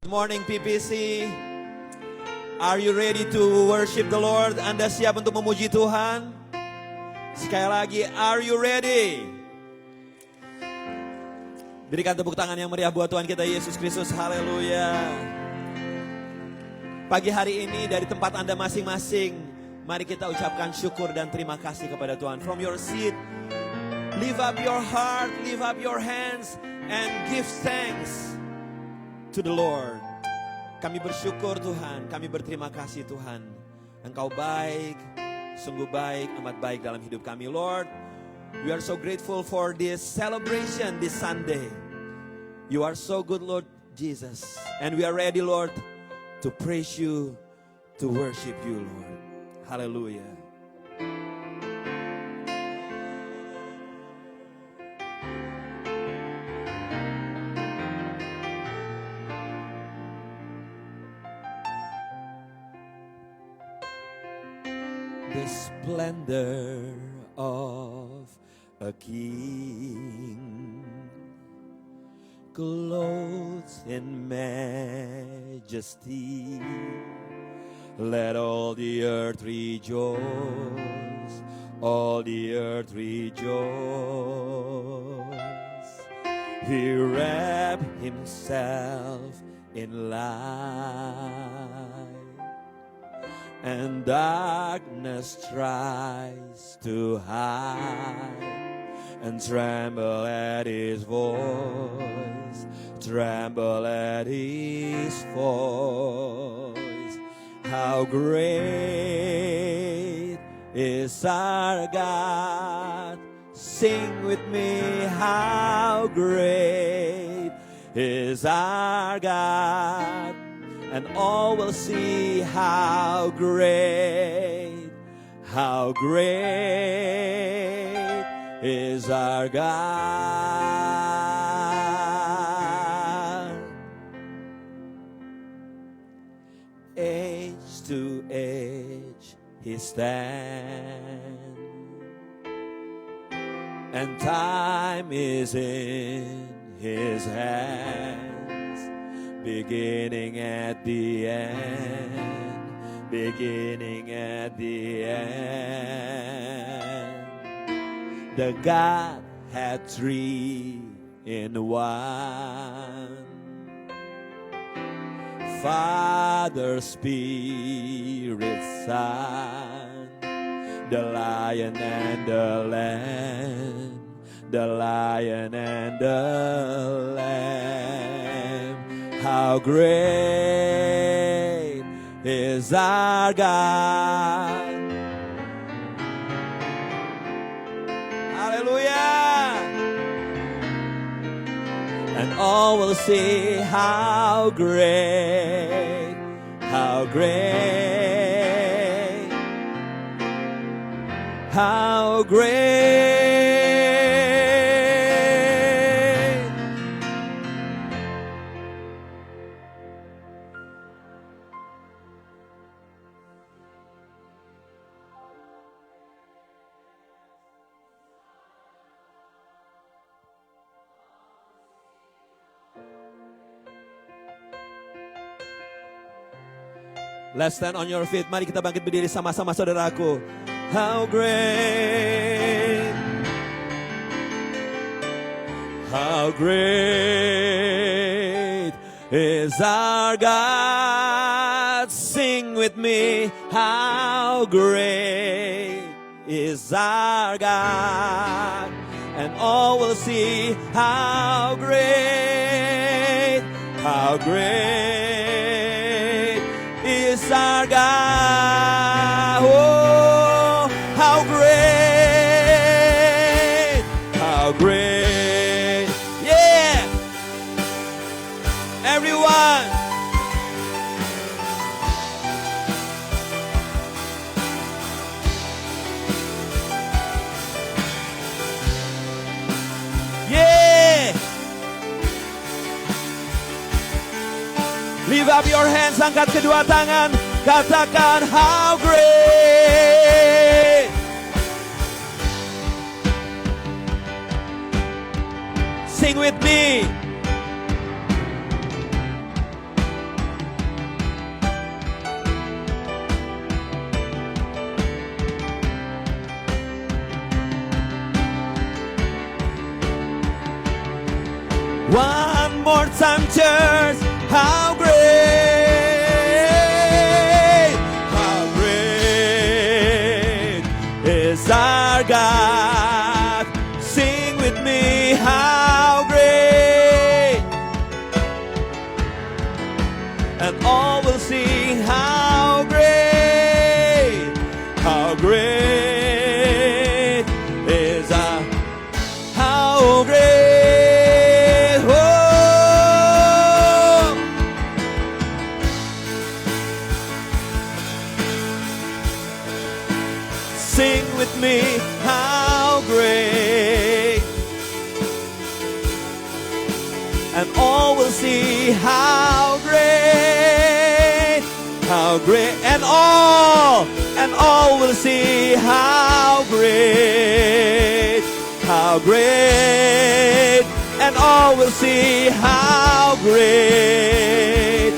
Good morning PPC. Are you ready to worship the Lord? Anda siap untuk memuji Tuhan? Sekali lagi, are you ready? Berikan tepuk tangan yang meriah buat Tuhan kita Yesus Kristus. Haleluya. Pagi hari ini dari tempat Anda masing-masing, mari kita ucapkan syukur dan terima kasih kepada Tuhan. From your seat, lift up your heart, lift up your hands, and give thanks to the Lord. Kami bersyukur Tuhan, kami berterima kasih Tuhan. Engkau baik, sungguh baik, amat baik dalam hidup kami. Lord, we are so grateful for this celebration this Sunday. You are so good, Lord Jesus. And we are ready, Lord, to praise you, to worship you, Lord. Hallelujah. The splendor of a king, clothed in majesty. Let all the earth rejoice, all the earth rejoice. He wrapped himself in light, and darkness tries to hide, and tremble at his voice, tremble at his voice. How great is our God. Sing with me, how great is our God. And all will see how great is our God. Age to age he stands, and time is in his hands. Beginning at the end, beginning at the end. The Godhead three in one. Father, Spirit, Son, the Lion and the Lamb, the Lion and the Lamb. How great is our God. Hallelujah. And all will see how great, how great, how great. Let's stand on your feet. Mari kita bangkit berdiri sama-sama saudaraku. How great, how great is our God. Sing with me, how great is our God. And all will see how great is our God. Oh, how great, yeah. Everyone, yeah. Lift up your hands, angkat kedua tangan, katakan how great. Sing with me. church, how great is our God. Sing with me, how great, and all will sing, how great is our, how great, oh. Sing with me, how great, and all will see how great, and all will see how great, and all will see how great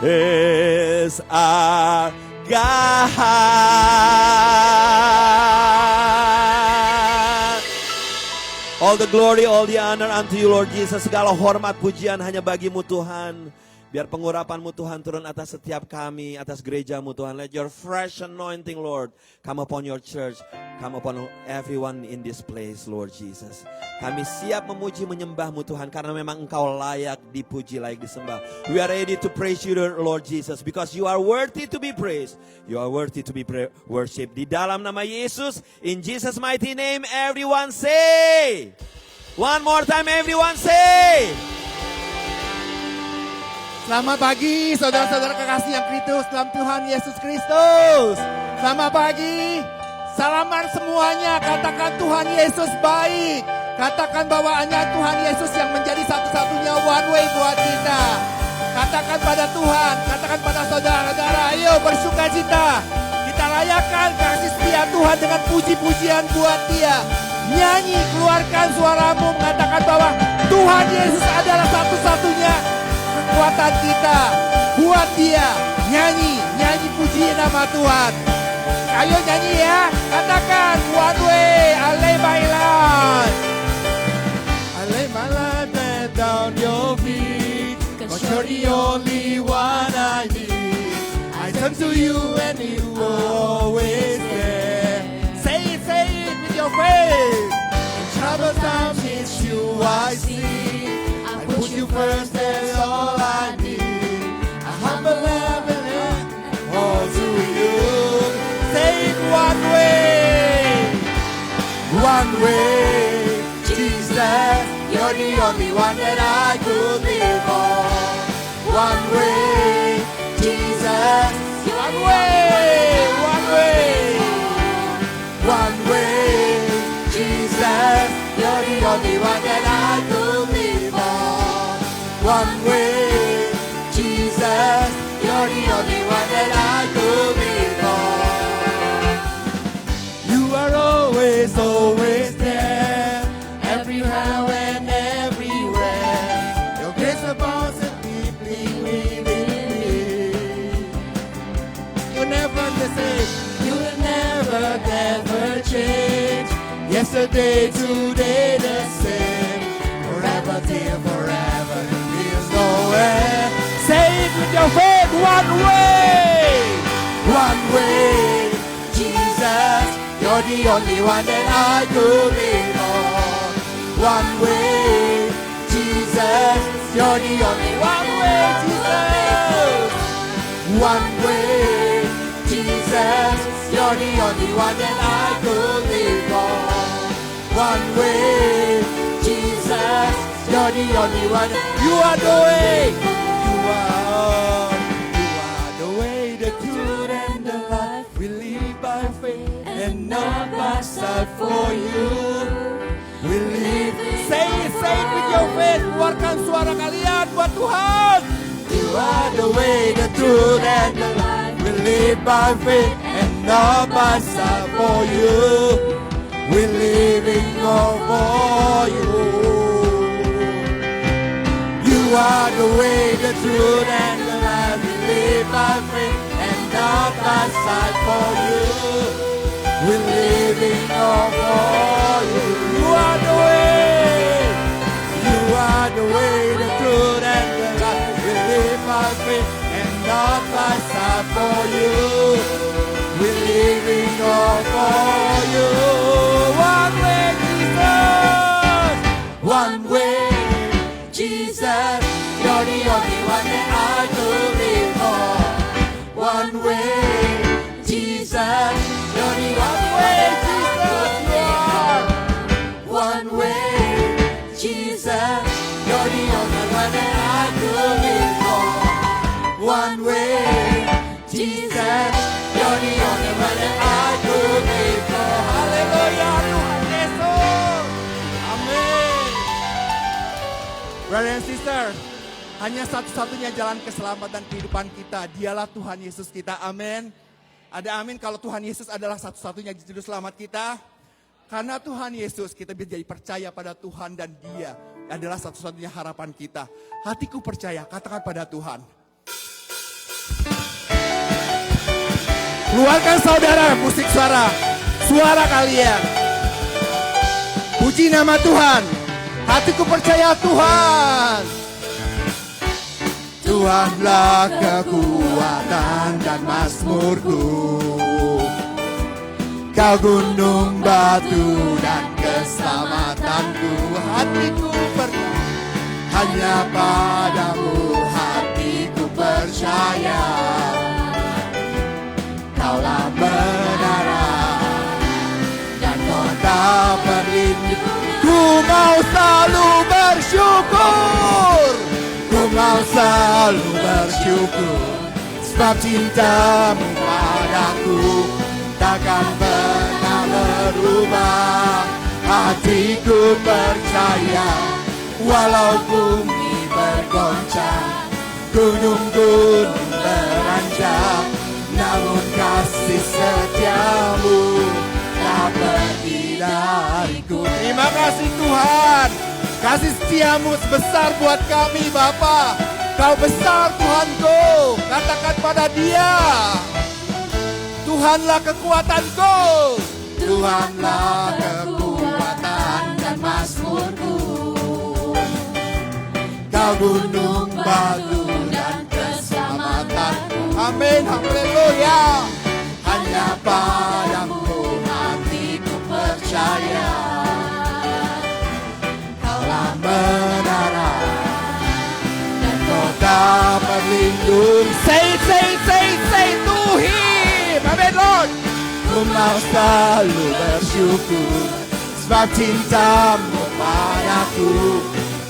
is our God. All the glory, all the honor unto you, Lord Jesus. Segala hormat, pujian hanya bagimu Tuhan. Biar pengurapan-Mu Tuhan turun atas setiap kami, atas gereja-Mu Tuhan. Let your fresh anointing, Lord, come upon your church, come upon everyone in this place, Lord Jesus. Kami siap memuji menyembah-Mu Tuhan, karena memang Engkau layak dipuji, layak disembah. We are ready to praise you, Lord Jesus, because you are worthy to be praised. You are worthy to be worshipped. Di dalam nama Yesus, in Jesus' mighty name, everyone say. One more time, everyone say. Selamat pagi saudara-saudara kekasih yang kudus dalam Tuhan Yesus Kristus. Selamat pagi. Salaman semuanya, katakan Tuhan Yesus baik. Katakan bahwa hanya Tuhan Yesus yang menjadi satu-satunya one way buat kita. Katakan pada Tuhan, katakan pada saudara-saudara, ayo bersukacita. Kita rayakan kasih setia Tuhan dengan puji-pujian buat Dia. Nyanyi, keluarkan suaramu mengatakan bahwa Tuhan Yesus adalah satu-satunya kekuatan kita. Buat Dia, nyanyi puji nama Tuhan. Ayo nyanyi ya, katakan one way, I lay my life. I lay my life down your feet, 'cause you're the only one I need. I turn to you and you always there. Say it with your faith. In troubled times it's you I see. I put you first, that's all I need. I humble and all to you. Say it one way, Jesus, you're the only one that I could live on. One way, Jesus, one way, Jesus, you're the only one that I could live on. One way, Jesus, you're the only one that I could live on. You are always there, everywhere and everywhere. Your grace abounds and deeply within me. You'll never the same, you'll never change. Yesterday, today, the same. Forever, dear, forever. There's no end. Say it with your faith. One way, Jesus, you're the only one that I could live on. One way, Jesus, you're the only one way, Jesus. One way, Jesus, you're the only one that I could live on. One way, Jesus, you're the only one. You are the way. You are the way, the truth, and the life. We live by faith and not by sight for you. We live. Say it with your faith. Keluarkan suara kalian buat Tuhan. You are the way, the truth, and the life. We live by faith and not by sight for you. We're living for you. You are the way, the truth, and the life. We live by faith and not by sight for you. We're living all for you. You are the way. You are the way, the truth, and the life. We live by faith and not by sight for you. We're living all for you. One way, Jesus. One way, Jesus. You're the only one that I could live for. One way, Jesus. You're the one way, Jesus. You are. One way, Jesus. You're the only one that I could live for. One way, Jesus. You're the only one that I could live for. Haleluya, Tuhan Yesus. Amin. Brother and sister, hanya satu-satunya jalan keselamatan kehidupan kita. Dialah Tuhan Yesus kita. Amin. Ada amin kalau Tuhan Yesus adalah satu-satunya juru selamat kita. Karena Tuhan Yesus kita menjadi percaya pada Tuhan dan Dia adalah satu-satunya harapan kita. Hatiku percaya, katakan pada Tuhan. Keluarkan saudara musik suara kalian. Puji nama Tuhan. Hatiku percaya Tuhan. Tuhanlah kekuatan dan mazmurku. Kau gunung batu dan keselamatanku. Hatiku percaya, hanya padamu hatiku percaya. Kaulah menara dan kota perlindungan. Ku mau selalu bersyukur. Ku mau selalu bersyukur. Sebab cintamu padaku takkan pernah berubah. Hatiku percaya, walau bumi bergoncang, gunung-gunung beranjak, namun kasih setiamu tak pergi dariku. Terima kasih Tuhan, kasih setiamu sebesar buat kami Bapa. Kau besar Tuhanku, katakan pada Dia. Tuhanlah kekuatanku. Tuhanlah kekuatan dan mazmurku. Kau gunung batu dan keselamatanku. Amin, haleluya. Hanya padamu hatiku percaya. Kaulah menara dan kota perlindung. Say to Him. Amin, Lord. Ku mau selalu bersyukur, sebab cintamu padaku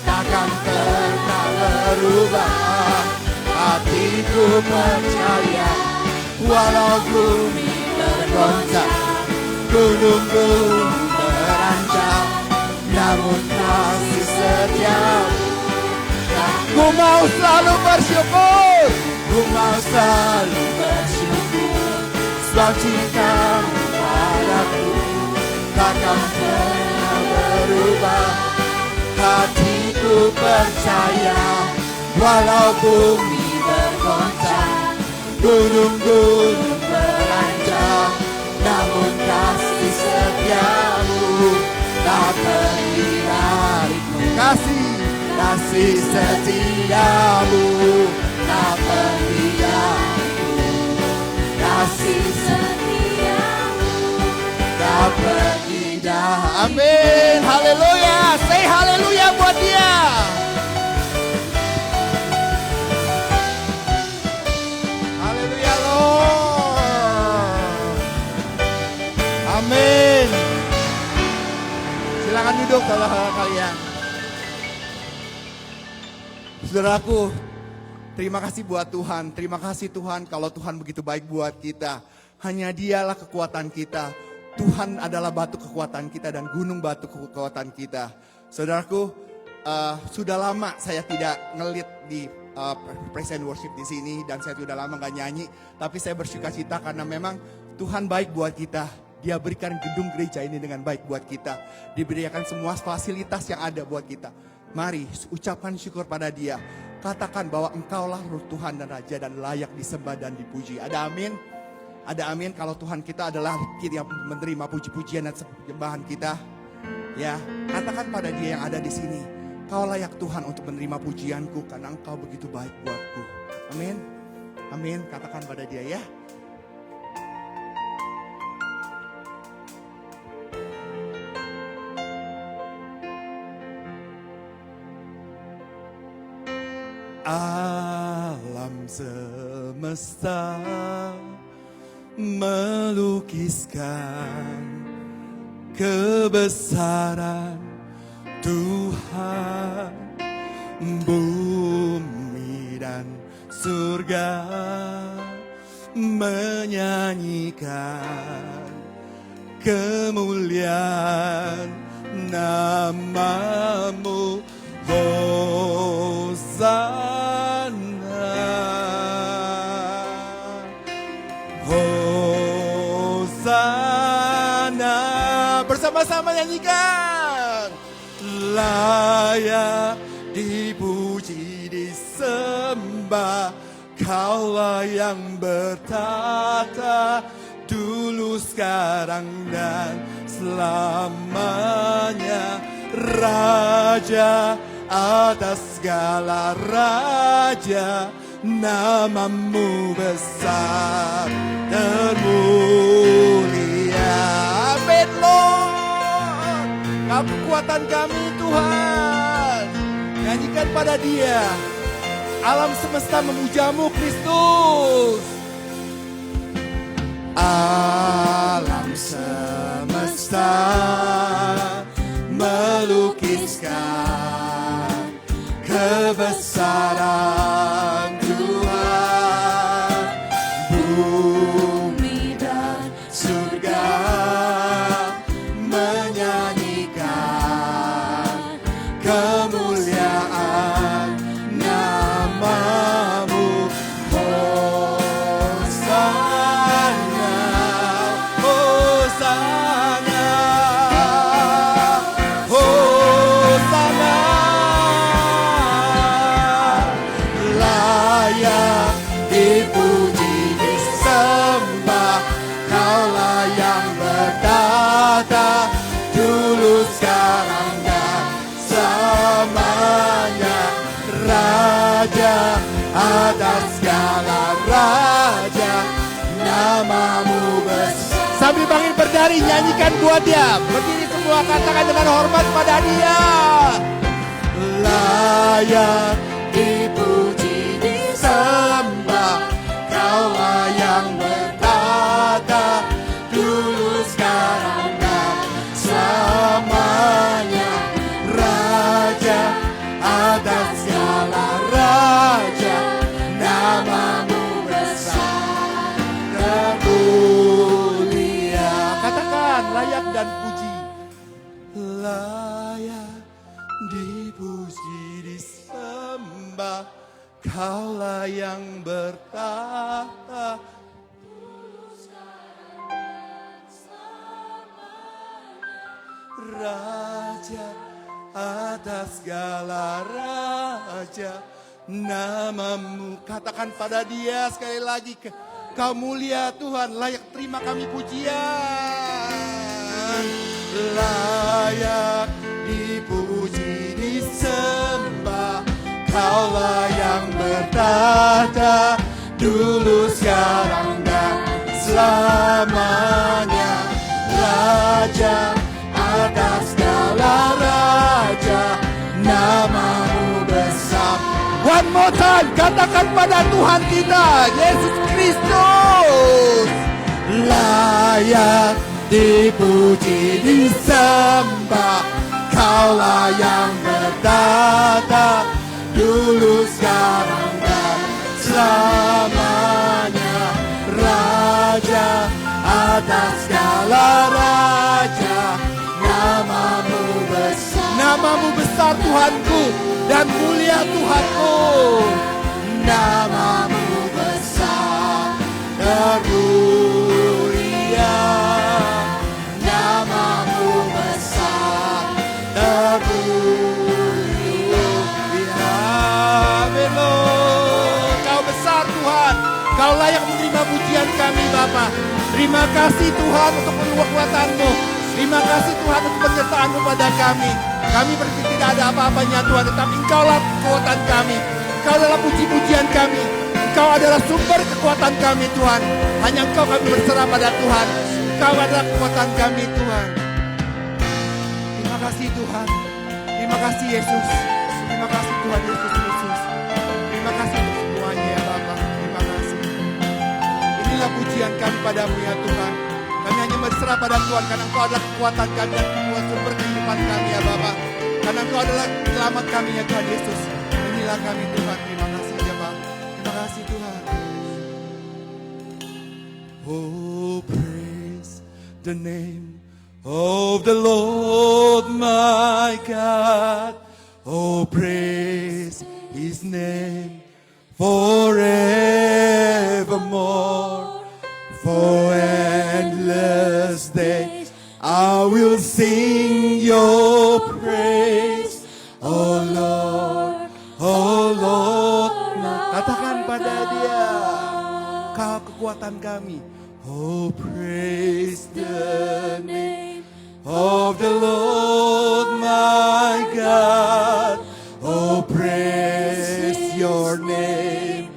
takkan pernah berubah. Hatiku percaya, walau bumi bergoncang, gunung-gunung beranjak, namun kasih setiamu. Ku mau selalu bersyukur, ku mau selalu bersyukur, sebab cintamu padaku takkan pernah berubah. Hatiku percaya, walau bumi bergoncang, gunung-gunung beranjak, namun kasih setiamu tak pergi dariku. Kasih setiamu tak pergi dariku. Kasih setiamu tak pergi dariku. Amin, haleluya. Say haleluya buat Dia. Haleluya Lord. Amin. Silakan duduk saudara kalian. Saudaraku, terima kasih buat Tuhan. Terima kasih Tuhan kalau Tuhan begitu baik buat kita. Hanya Dialah kekuatan kita. Tuhan adalah batu kekuatan kita dan gunung batu kekuatan kita. Saudaraku, sudah lama saya tidak ngelit di praise and worship di sini dan saya sudah lama gak nyanyi. Tapi saya bersuka cita karena memang Tuhan baik buat kita. Dia berikan gedung gereja ini dengan baik buat kita. Diberikan semua fasilitas yang ada buat kita. Mari ucapkan syukur pada Dia. Katakan bahwa Engkaulah Roh Tuhan dan Raja dan layak disembah dan dipuji. Ada amin? Ada amin kalau Tuhan kita adalah kita yang menerima puji-pujian dan sembahan kita. Ya, katakan pada dia yang ada di sini, kau layak Tuhan untuk menerima pujianku karena engkau begitu baik buatku. Amin. Amin, katakan pada dia ya. Alam semesta melukiskan kebesaran Tuhan, bumi dan surga menyanyikan kemuliaan nama-Mu. Hosana, Hosana, bersama-sama nyanyikan. Layak dipuji, disembah, Kaulah yang bertata dulu, sekarang dan selamanya. Raja atas segala raja, nama-Mu besar termulia. Amin Lord, Kau kekuatan kami Tuhan. Nyanyikan pada Dia. Alam semesta memuja-Mu Kristus. Alam semesta melukiskan kebesaran Tuhan, bumi dan surga menyanyikan kemuliaan nama-Mu. Hosana, Hosana, Hosana. Layak dipuji, disembah, Kaulah yang bertata dulu, sekarang dan selamanya. Raja atas segala raja, nama-Mu besar. Sambil bangkit berdiri, nyanyikan buat Dia. Berdiri semua, katakan dengan hormat pada Dia. Layak dipuji, disembah, Kaulah yang bertata dulu, sekarang dan selamanya. Raja atas segala raja, nama-Mu besar termulia. Katakan layak dan puji. Layak dipuji, disembah, Kaulah yang bertata raja atas segala raja, nama-Mu. Katakan pada Dia sekali lagi, Kau mulia Tuhan, layak terima kami pujian. Layak dipuji, disembah, Kaulah yang bertata dulu, sekarang dan selamanya. Raja atas segala raja, nama-Mu besar. One more time, katakan pada Tuhan kita, Yesus Kristus. Layak dipuji, disembah, Kaulah yang bertata dulu, sekarang dan selamanya. Raja atas segala raja, nama-Mu besar. Nama-Mu besar Tuhanku, dan mulia Tuhanku. Nama-Mu besar termulia, nama-Mu besar termulia. Amin Lord, Kau besar Tuhan, Kau layak menerima pujian kami Bapa. Bapa. Terima kasih Tuhan untuk kekuatan-Mu. Terima kasih Tuhan untuk penyertaan-Mu pada kami. Kami berpikir tidak ada apa-apanya Tuhan, tetapi Engkaulah kekuatan kami. Engkau adalah puji-pujian kami. Engkau adalah sumber kekuatan kami Tuhan. Hanya Engkau kami berserah pada Tuhan. Engkau adalah kekuatan kami Tuhan. Terima kasih Tuhan. Terima kasih Yesus. Terima kasih Tuhan Yesus Kristus. Terima kasih untuk semuanya ya Bapa. Terima kasih. Inilah pujian kami padamu ya Tuhan. Kami hanya berserah pada Tuhan karena Engkau adalah kekuatan kami dan sumber kehidupan kami ya Bapa. Karena Engkau adalah selamat kami ya Tuhan Yesus. Inilah kami Tuhan. Terima kasih ya Bapa. Terima kasih Tuhan. Oh, praise the name of the Lord my God. Oh, praise His name forevermore. For endless days I will sing your praise. Oh Lord, oh Lord. Katakan pada Dia, Kau kekuatan kami. Oh, praise the name of the Lord my God. Oh, praise your name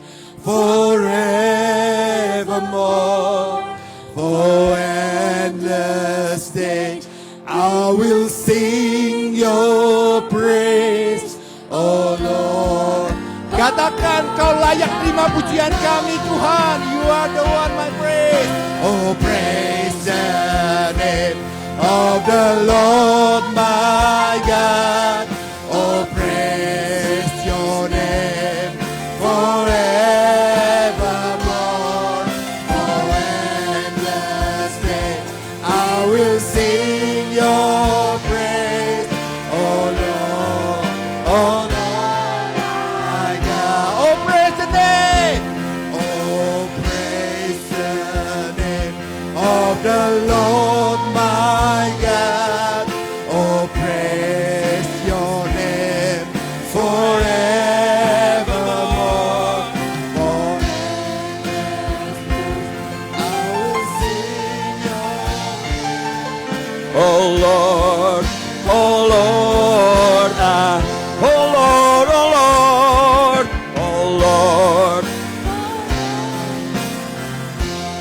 forevermore. For endless days I will sing your praise, oh Lord. Katakan Kau layak terima pujian kami Tuhan. You are the one my praise. Oh, praise the name of the Lord my God. Oh, praise your name forevermore. For endless days I will sing your praise, oh Lord, oh Lord my God. Oh, praise the name, oh, praise the name of the Lord my God. Oh, praise your name forevermore. For I will sing your praise. Oh Lord, oh Lord, oh Lord, oh Lord, oh Lord.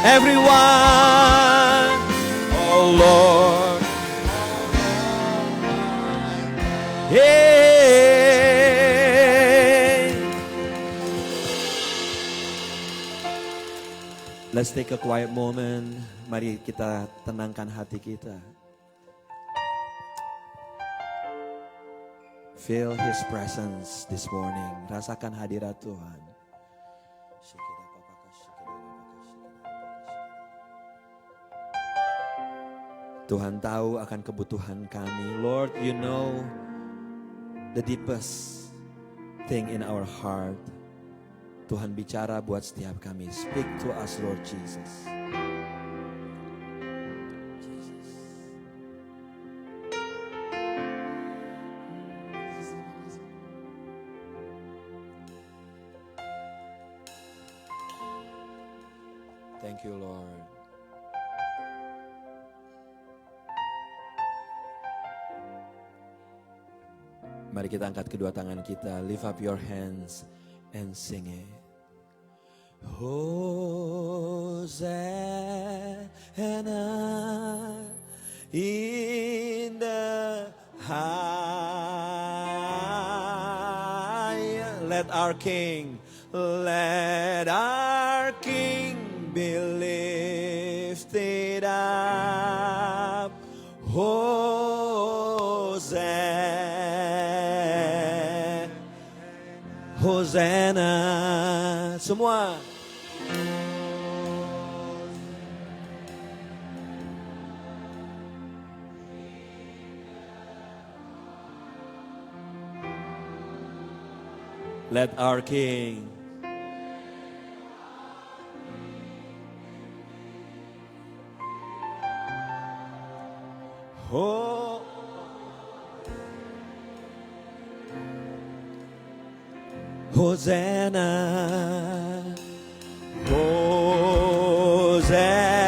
Everyone, oh Lord. Hey. Let's take a quiet moment. Mari kita tenangkan hati kita. Feel His presence this morning. Rasakan hadirat Tuhan. Tuhan tahu akan kebutuhan kami. Lord, you know the deepest thing in our heart. Tuhan bicara buat setiap kami. Speak to us, Lord Jesus. Thank you, Lord. Mari kita angkat kedua tangan kita. Lift up your hands and sing it. Hosanna in the high. Let our King be lifted up. Hosanna. Semua. Let our King Hosanna, Hosanna.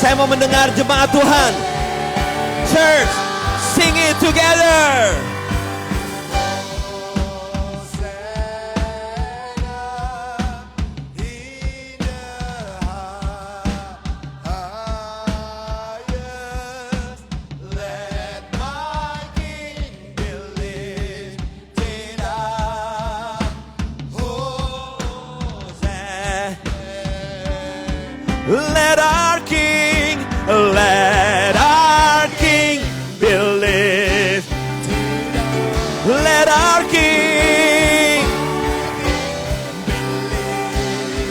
Saya mau mendengar jemaat Tuhan. Church, sing it together. Let our King be lifted. Let our King,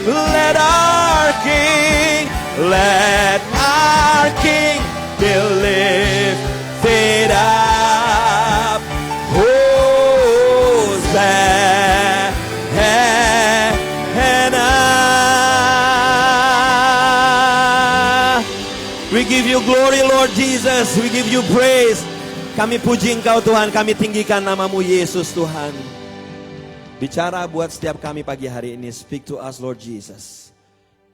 let our King, let our King be lifted up. Hosanna. We give you glory, Lord Jesus. We give you praise. Kami puji Engkau Tuhan, kami tinggikan namamu Yesus Tuhan. Bicara buat setiap kami pagi hari ini. Speak to us Lord Jesus.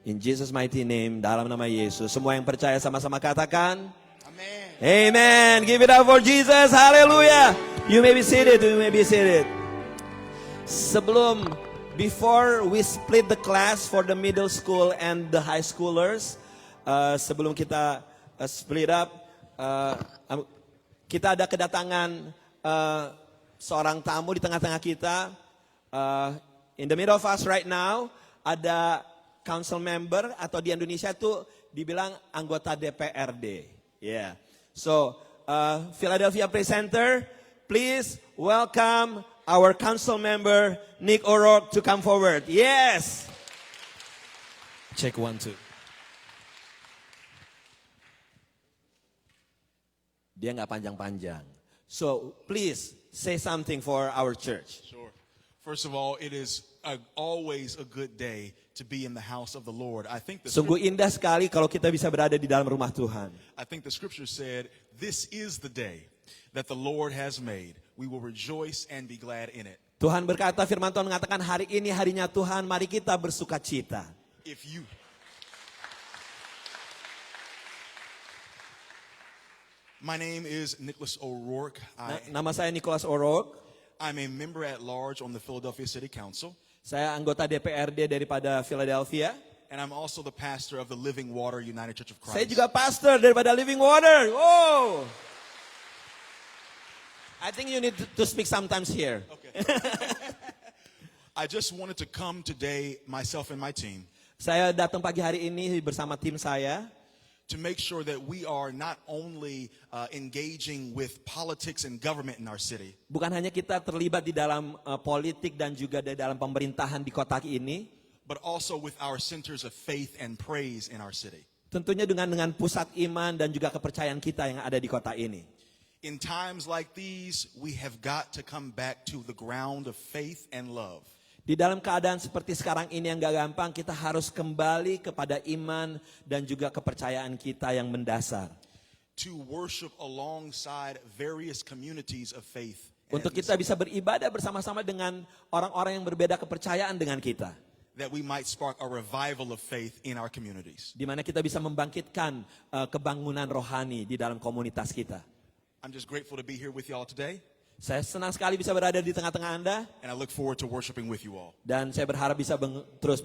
In Jesus mighty name, dalam nama Yesus. Semua yang percaya sama-sama katakan. Amen. Amen. Give it up for Jesus. Hallelujah. You may be seated. You may be seated. Before we split the class for the middle school and the high schoolers, sebelum kita split up, kita ada kedatangan seorang tamu di tengah-tengah kita. In the middle of us right now, ada council member atau di Indonesia tuh dibilang anggota DPRD. Yeah. So, Philadelphia Presenter, please welcome our council member Nick O'Rourke to come forward. Yes. Check 1, 2. Dia nggak panjang-panjang. So, please say something for our church. Sure. First of all, it is always a good day to be in the house of the Lord. Sungguh indah sekali kalau kita bisa berada di dalam rumah Tuhan. I think the scripture said, "This is the day that the Lord has made. We will rejoice and be glad in it." Tuhan berkata, firman Tuhan mengatakan hari ini harinya Tuhan, mari kita bersukacita. My name is Nicholas O'Rourke. Nama saya Nicholas O'Rourke. I'm a member at large on the Philadelphia City Council. Saya anggota DPRD daripada Philadelphia. And I'm also the pastor of the Living Water United Church of Christ. Saya juga pastor daripada Living Water. Oh. I think you need to speak sometimes here. Okay. I just wanted to come today, myself and my team. Saya datang pagi hari ini bersama tim saya. To make sure that we are not only engaging with politics and government in our city. Bukan hanya kita terlibat di dalam politik dan juga di dalam pemerintahan di kota ini. But also with our centers of faith and praise in our city. Tentunya dengan pusat iman dan juga kepercayaan kita yang ada di kota ini. In times like these, we have got to come back to the ground of faith and love. Di dalam keadaan seperti sekarang ini yang gak gampang, kita harus kembali kepada iman dan juga kepercayaan kita yang mendasar. To worship alongside various communities of faith. Untuk kita bisa beribadah bersama-sama dengan orang-orang yang berbeda kepercayaan dengan kita. That we might spark a revival of faith in our communities. Di mana kita bisa membangkitkan kebangunan rohani di dalam komunitas kita. I'm just grateful to be here with y'all today. Saya senang sekali bisa berada di tengah-tengah Anda. And I look forward to worshiping with you all. Dan saya berharap bisa terus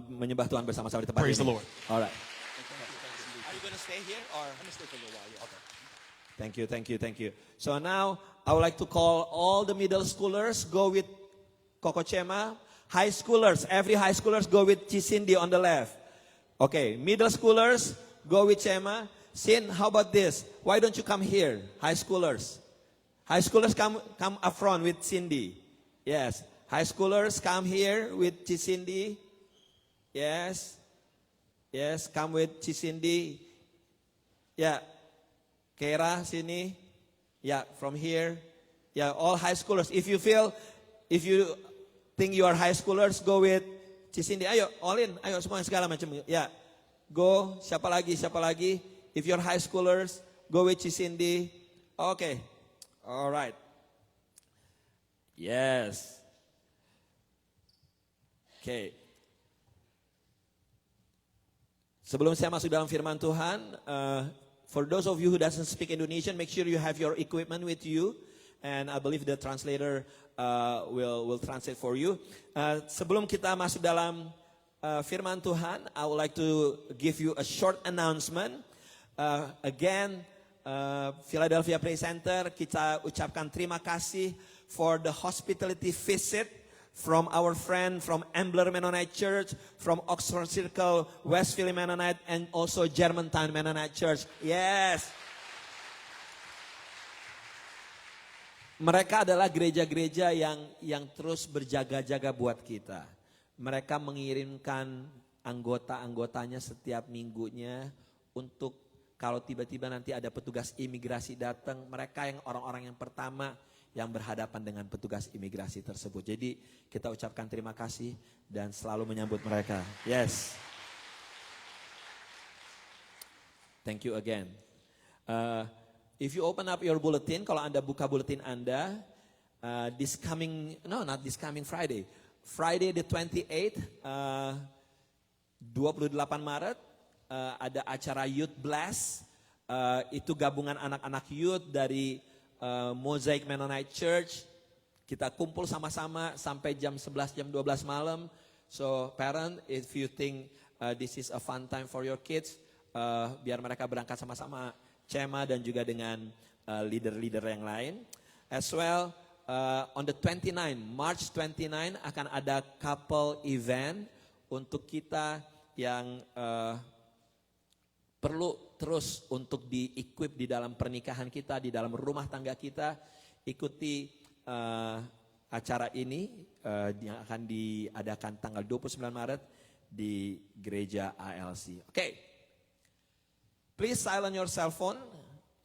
menyembah Tuhan bersama-sama di tempat Praise ini. the Lord. Alright. Are you going to stay here or? I'm going to stay for a little while. Yeah. Okay. Thank you. So now I would like to call all the middle schoolers go with Koko Chema. High schoolers, every high schoolers go with Cisindi on the left. Okay, middle schoolers go with Chema. Sin, how about this? Why don't you come here, high schoolers? High schoolers come up front with Cindy. Yes. High schoolers come here with Cindy. Yes. Yes, come with Cindy. Yeah. Kera sini. Yeah, from here. Yeah, all high schoolers. If you think you are high schoolers, go with Cindy. Ayo, all in. Ayo semua segala macam. Yeah. Go. Siapa lagi? If you're high schoolers, go with Cindy. Okay. All right. Yes. Okay. Sebelum saya masuk dalam firman Tuhan, for those of you who doesn't speak Indonesian, make sure you have your equipment with you, and I believe the translator will translate for you. Sebelum kita masuk dalam firman Tuhan, I would like to give you a short announcement. Again, Philadelphia Praise Center, kita ucapkan terima kasih for the hospitality visit from our friend from Ambler Mennonite Church, from Oxford Circle, Westfield Mennonite, and also Germantown Mennonite Church. Yes. Mereka adalah gereja-gereja yang terus berjaga-jaga buat kita. Mereka mengirimkan anggota-anggotanya setiap minggunya untuk kalau tiba-tiba nanti ada petugas imigrasi datang, mereka yang orang-orang yang pertama yang berhadapan dengan petugas imigrasi tersebut. Jadi kita ucapkan terima kasih dan selalu menyambut mereka. Yes. Thank you again. If you open up your bulletin, kalau Anda buka bulletin Anda, not this coming Friday. Friday the 28th, 28 Maret, ada acara Youth Blast. Itu gabungan anak-anak youth dari Mosaic Mennonite Church. Kita kumpul sama-sama sampai jam 11, jam 12 malam. So parent, if you think this is a fun time for your kids, biar mereka berangkat sama-sama Cema dan juga dengan leader-leader yang lain. As well, on the 29, March 29 akan ada couple event untuk kita yang perlu terus untuk di-equip di dalam pernikahan kita, di dalam rumah tangga kita. Ikuti acara ini yang akan diadakan tanggal 29 Maret di gereja ALC. Oke. Please silence your cell phone.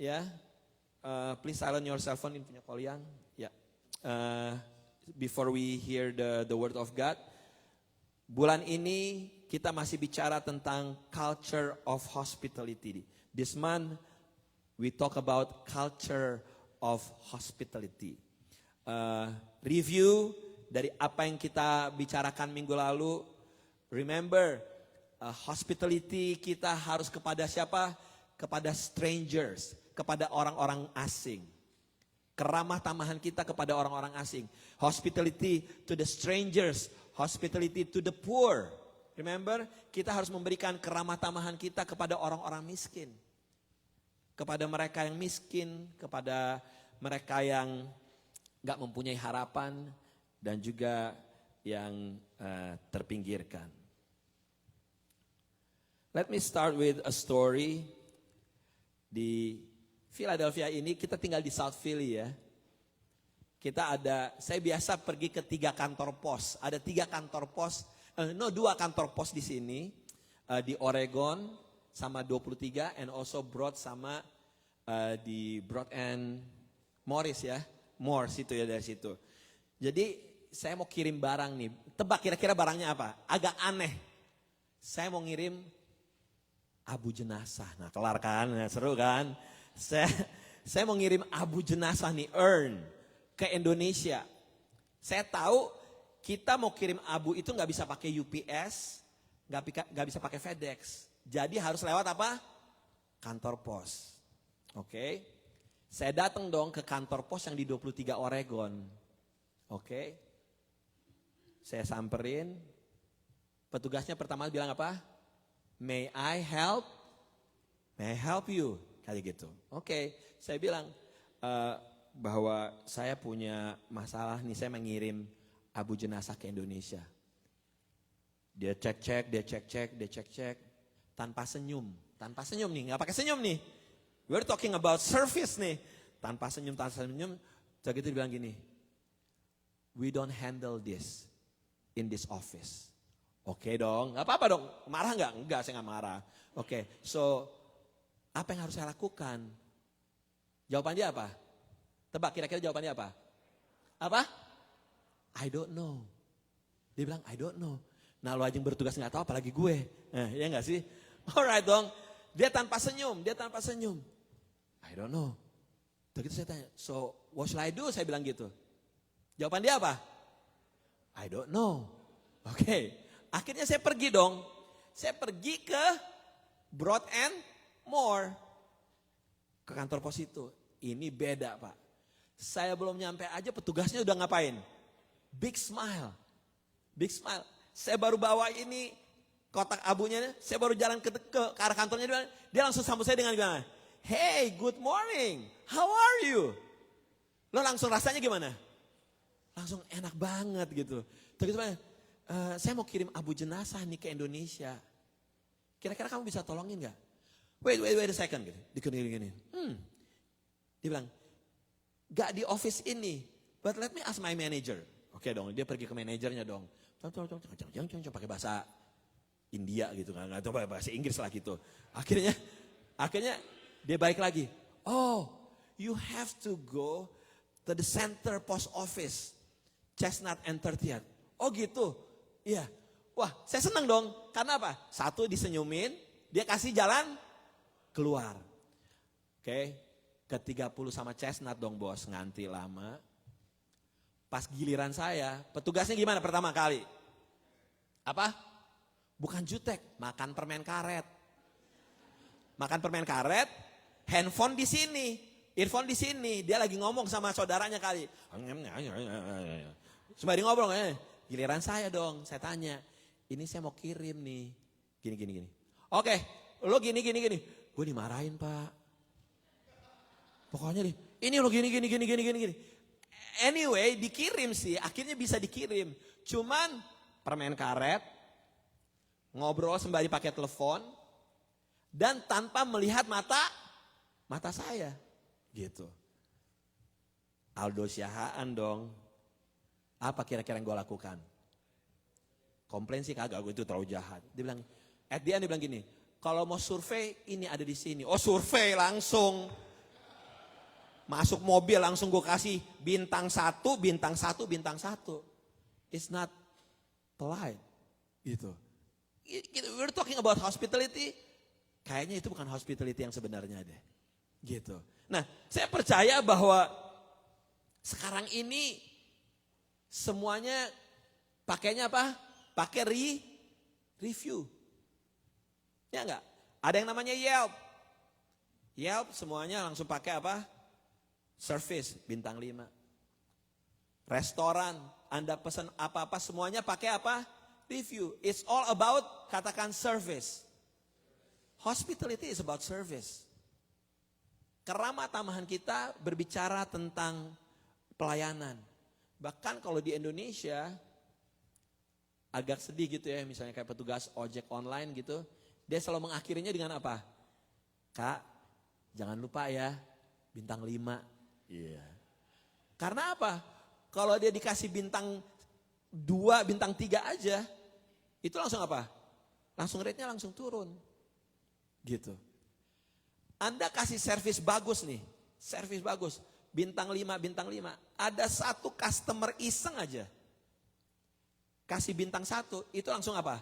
Ya. Please silence your cell phone, ini punya kalian. Ya. Before we hear the word of God. Bulan ini kita masih bicara tentang culture of hospitality. This month we talk about culture of hospitality. Review dari apa yang kita bicarakan minggu lalu. Remember, hospitality kita harus kepada siapa? Kepada strangers, kepada orang-orang asing. Keramah tamahan kita kepada orang-orang asing. Hospitality to the strangers, hospitality to the poor. Remember, kita harus memberikan keramah tamahan kita kepada orang-orang miskin. Kepada mereka yang miskin, kepada mereka yang gak mempunyai harapan, dan juga yang terpinggirkan. Let me start with a story. Di Philadelphia ini, kita tinggal di South Philly ya. Saya biasa pergi ke 3 kantor pos. Ada 3 kantor pos. 2 kantor pos di sini, di Oregon sama 23, and also Broad sama di Broad and Morris ya, Morris itu ya dari situ. Jadi saya mau kirim barang nih, tebak kira-kira barangnya apa? Agak aneh. Saya mau ngirim abu jenazah. Nah kelar kan, nah, seru kan? Saya mau ngirim abu jenazah nih, urn, ke Indonesia. Saya tahu kita mau kirim abu itu nggak bisa pakai UPS, nggak bisa pakai FedEx. Jadi harus lewat apa? Kantor pos. Oke. Saya datang dong ke kantor pos yang di 23 Oregon. Oke. Saya samperin. Petugasnya pertama bilang apa? May I help? May I help you? Kayak gitu. Oke. Saya bilang bahwa saya punya masalah nih, saya mengirim abu jenazah ke Indonesia. Dia cek-cek, tanpa senyum nih, nggak pakai senyum nih. We're talking about service nih, tanpa senyum. Terus gitu dia bilang gini, we don't handle this in this office. Oke dong, nggak apa-apa dong, marah nggak? Enggak, saya nggak marah. Oke, so apa yang harus saya lakukan? Jawaban dia apa? Tebak kira-kira jawabannya apa? Apa? I don't know. Dia bilang I don't know. Nah lo aja yang bertugas gak tahu apalagi gue. Ya gak sih? Alright dong. Dia tanpa senyum. I don't know. Terus gitu saya tanya, so what should I do? Saya bilang gitu. Jawaban dia apa? I don't know. Oke. Akhirnya saya pergi dong. Saya pergi ke broad and more. Ke kantor pos itu. Ini beda Pak. Saya belum nyampe aja petugasnya udah ngapain? Big smile. Big smile. Saya baru bawa ini kotak abunya, saya baru jalan ke arah kantornya, dia langsung sambut saya dengan gimana? Hey, good morning. How are you? Lo langsung rasanya gimana? Langsung enak banget gitu. Terus saya mau kirim abu jenazah nih ke Indonesia. Kira-kira kamu bisa tolongin gak? Wait a second gitu. Gini. Dia bilang, gak di office ini, but let me ask my manager. Oke dong, dia pergi ke manajernya dong. Pakai bahasa India gitu kan, atau bahasa Inggris lah gitu. Akhirnya dia balik lagi. Oh, you have to go to the center post office, Chestnut and 30th. Oh gitu, iya. Wah, saya senang dong. Karena apa? Satu, disenyumin, dia kasih jalan keluar. Oke. Ke-30 sama Chestnut dong bos, nganti lama. Pas giliran saya, petugasnya gimana pertama kali? Apa? Bukan jutek, makan permen karet. Makan permen karet, handphone di sini, earphone di sini. Dia lagi ngomong sama saudaranya kali. Sembari ngobrol, giliran saya dong, saya tanya. Ini saya mau kirim nih, gini. Oke, lo gini. Gue dimarahin Pak. Pokoknya nih, ini lo gini. Anyway, dikirim sih, akhirnya bisa dikirim. Cuman permen karet, ngobrol sembari pakai telepon, dan tanpa melihat mata saya. Gitu. Aldo Syahaan dong. Apa kira-kira yang gue lakukan? Komplain sih kagak, gue itu terlalu jahat. Dia bilang, at the end dia bilang gini, kalau mau survei ini ada di sini. Oh survei langsung. Masuk mobil langsung gue kasih bintang 1. It's not polite. Gitu. We're talking about hospitality. Kayaknya itu bukan hospitality yang sebenarnya deh. Gitu. Nah, saya percaya bahwa sekarang ini semuanya pakainya apa? Pakai review. Ya enggak? Ada yang namanya Yelp. Yelp semuanya langsung pakai apa? Service bintang 5. Restoran, Anda pesan apa-apa semuanya pakai apa? Review. It's all about katakan service. Hospitality is about service. Keramah tamahan kita berbicara tentang pelayanan. Bahkan kalau di Indonesia agak sedih gitu ya, misalnya kayak petugas ojek online gitu, dia selalu mengakhirinya dengan apa? Kak, jangan lupa ya, bintang 5. Iya. Karena apa? Kalau dia dikasih bintang 2, bintang 3 aja, itu langsung apa? Langsung rate-nya langsung turun. Gitu. Anda kasih servis bagus nih, servis bagus, bintang 5. Ada satu customer iseng aja, kasih bintang 1, itu langsung apa?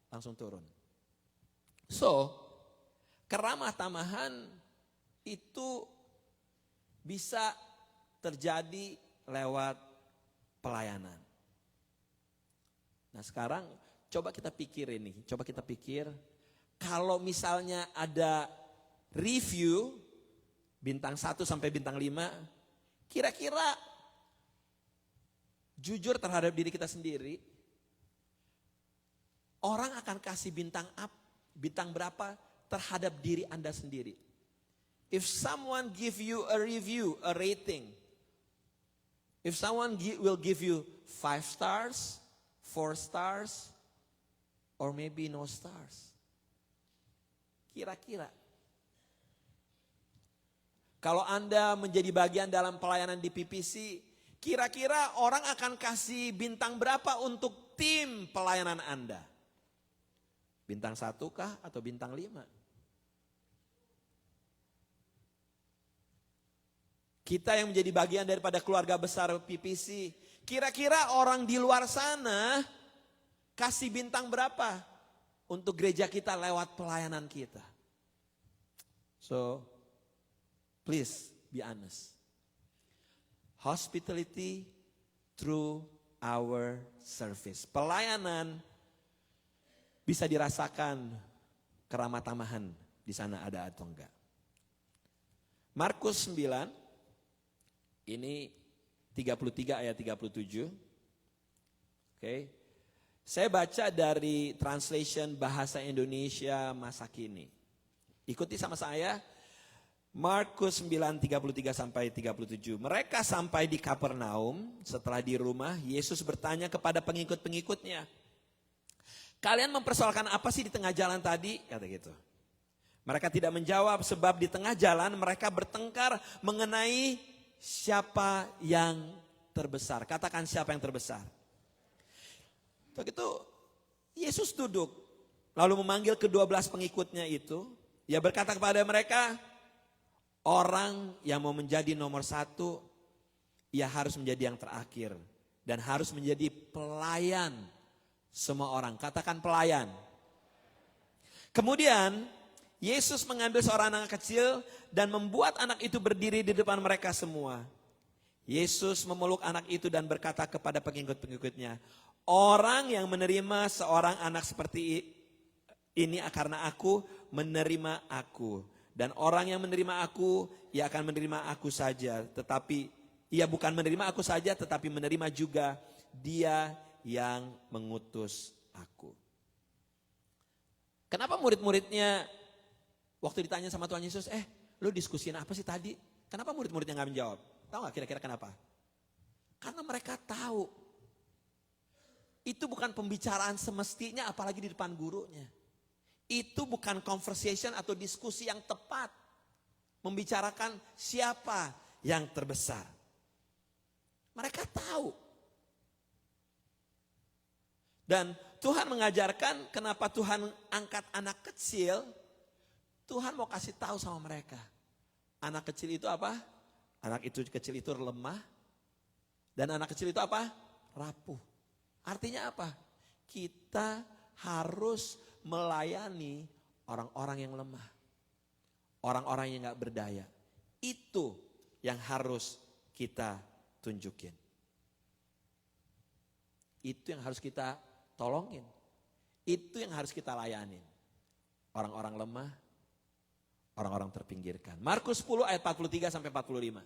Langsung turun. So, keramah tamahan itu bisa terjadi lewat pelayanan. Nah sekarang coba kita pikir kalau misalnya ada review bintang 1 sampai bintang 5, kira-kira jujur terhadap diri kita sendiri, orang akan kasih bintang berapa terhadap diri Anda sendiri. If someone give you a review, a rating, if someone will give you 5 stars, 4 stars, or maybe no stars. Kira-kira. Kalau Anda menjadi bagian dalam pelayanan di PPC, kira-kira orang akan kasih bintang berapa untuk tim pelayanan Anda? Bintang 1 kah atau bintang 5? Kita yang menjadi bagian daripada keluarga besar PPC, kira-kira orang di luar sana kasih bintang berapa untuk gereja kita lewat pelayanan kita? So, please be honest. Hospitality through our service. Pelayanan bisa dirasakan keramah tamahan di sana ada atau enggak. Markus 9, ini 33 ayat 37. Oke. Saya baca dari translation bahasa Indonesia masa kini. Ikuti sama saya. Markus 9, 33 sampai 37. Mereka sampai di Kapernaum. Setelah di rumah, Yesus bertanya kepada pengikut-pengikutnya, kalian mempersoalkan apa sih di tengah jalan tadi? Kata gitu. Mereka tidak menjawab sebab di tengah jalan mereka bertengkar mengenai siapa yang terbesar. Katakan siapa yang terbesar. Begitu Yesus duduk lalu memanggil ke-12 pengikutnya itu. Ia berkata kepada mereka, orang yang mau menjadi nomor 1, ia harus menjadi yang terakhir. Dan harus menjadi pelayan semua orang. Katakan pelayan. Kemudian Yesus mengambil seorang anak kecil dan membuat anak itu berdiri di depan mereka semua. Yesus memeluk anak itu dan berkata kepada pengikut-pengikutnya, orang yang menerima seorang anak seperti ini karena aku, menerima aku. Dan orang yang menerima aku, ia akan menerima aku saja. Tetapi ia bukan menerima aku saja, tetapi menerima juga dia yang mengutus aku. Kenapa murid-muridnya waktu ditanya sama Tuhan Yesus, lu diskusiin apa sih tadi? Kenapa murid-muridnya gak menjawab? Tahu gak kira-kira kenapa? Karena mereka tahu. Itu bukan pembicaraan semestinya apalagi di depan gurunya. Itu bukan conversation atau diskusi yang tepat. Membicarakan siapa yang terbesar. Mereka tahu. Dan Tuhan mengajarkan kenapa Tuhan angkat anak kecil. Tuhan mau kasih tahu sama mereka. Anak kecil itu apa? Anak itu kecil itu lemah. Dan anak kecil itu apa? Rapuh. Artinya apa? Kita harus melayani orang-orang yang lemah. Orang-orang yang gak berdaya. Itu yang harus kita tunjukin. Itu yang harus kita tolongin. Itu yang harus kita layanin. Orang-orang lemah, orang-orang terpinggirkan. Markus 10 ayat 43 sampai 45.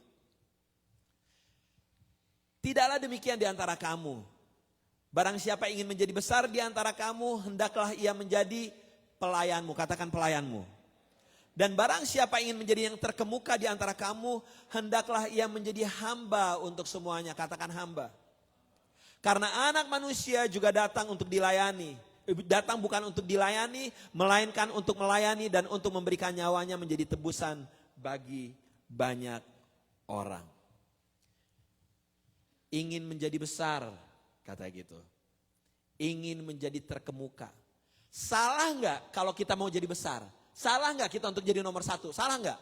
Tidaklah demikian di antara kamu. Barang siapa ingin menjadi besar di antara kamu, hendaklah ia menjadi pelayanmu. Katakan pelayanmu. Dan barang siapa ingin menjadi yang terkemuka di antara kamu, hendaklah ia menjadi hamba untuk semuanya. Katakan hamba. Karena anak manusia juga datang untuk dilayani. Datang bukan untuk dilayani, melainkan untuk melayani dan untuk memberikan nyawanya menjadi tebusan bagi banyak orang. Ingin menjadi besar, kata gitu. Ingin menjadi terkemuka. Salah nggak kalau kita mau jadi besar? Salah nggak kita untuk jadi nomor 1? Salah nggak?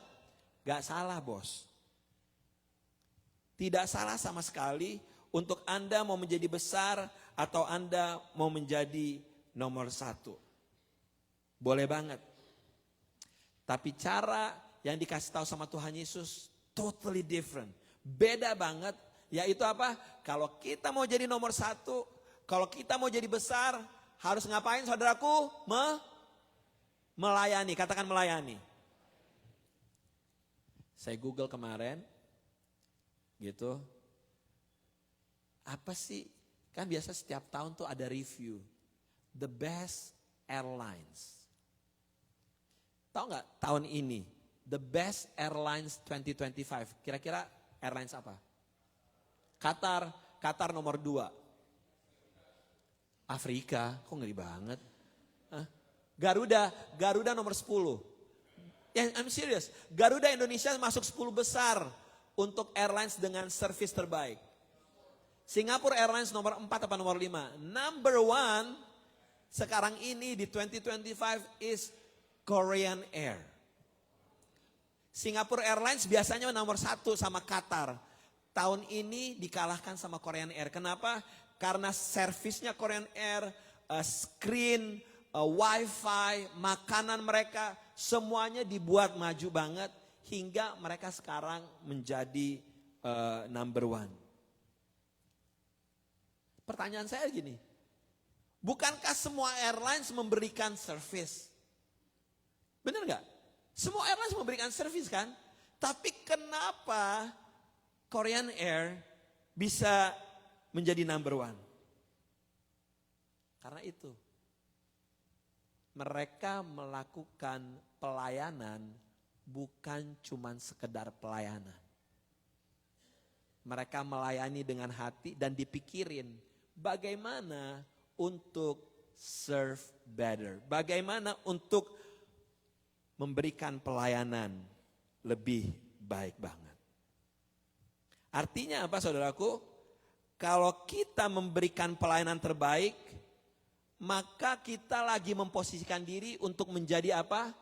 Nggak salah, bos. Tidak salah sama sekali untuk Anda mau menjadi besar atau Anda mau menjadi nomor 1. Boleh banget. Tapi cara yang dikasih tahu sama Tuhan Yesus totally different. Beda banget. Yaitu apa? Kalau kita mau jadi nomor 1, kalau kita mau jadi besar, harus ngapain saudaraku? Melayani. Katakan melayani. Saya Google kemarin, gitu. Apa sih? Kan biasa setiap tahun tuh ada review. The best airlines. Tahu nggak tahun ini? The best airlines 2025. Kira-kira airlines apa? Qatar nomor 2. Afrika, kok ngeri banget. Hah? Garuda nomor 10. I'm serious. Garuda Indonesia masuk 10 besar untuk airlines dengan service terbaik. Singapore Airlines nomor 4 atau nomor 5. Number 1 sekarang ini di 2025 is Korean Air. Singapore Airlines biasanya nomor 1 sama Qatar. Tahun ini dikalahkan sama Korean Air. Kenapa? Karena servisnya Korean Air, screen, wifi, makanan mereka, semuanya dibuat maju banget. Hingga mereka sekarang menjadi number 1. Pertanyaan saya gini, bukankah semua airlines memberikan service? Benar nggak? Semua airlines memberikan servis kan? Tapi kenapa Korean Air bisa menjadi number one? Karena itu. Mereka melakukan pelayanan bukan cuma sekedar pelayanan. Mereka melayani dengan hati dan dipikirin bagaimana untuk serve better. Bagaimana untuk memberikan pelayanan lebih baik banget. Artinya apa saudaraku? Kalau kita memberikan pelayanan terbaik, maka kita lagi memposisikan diri untuk menjadi apa?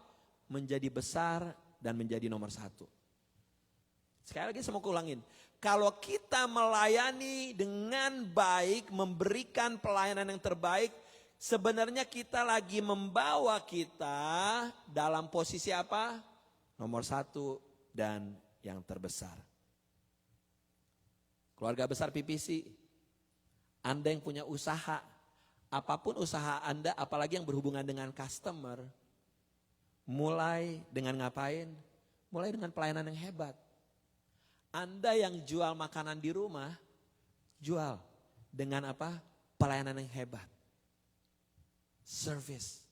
Menjadi besar dan menjadi nomor satu. Sekali lagi saya mau ulangin. Kalau kita melayani dengan baik, memberikan pelayanan yang terbaik, sebenarnya kita lagi membawa kita dalam posisi apa? Nomor satu dan yang terbesar. Keluarga besar PPC, Anda yang punya usaha, apapun usaha Anda, apalagi yang berhubungan dengan customer, mulai dengan ngapain? Mulai dengan pelayanan yang hebat. Anda yang jual makanan di rumah, jual dengan apa? Pelayanan yang hebat. Service.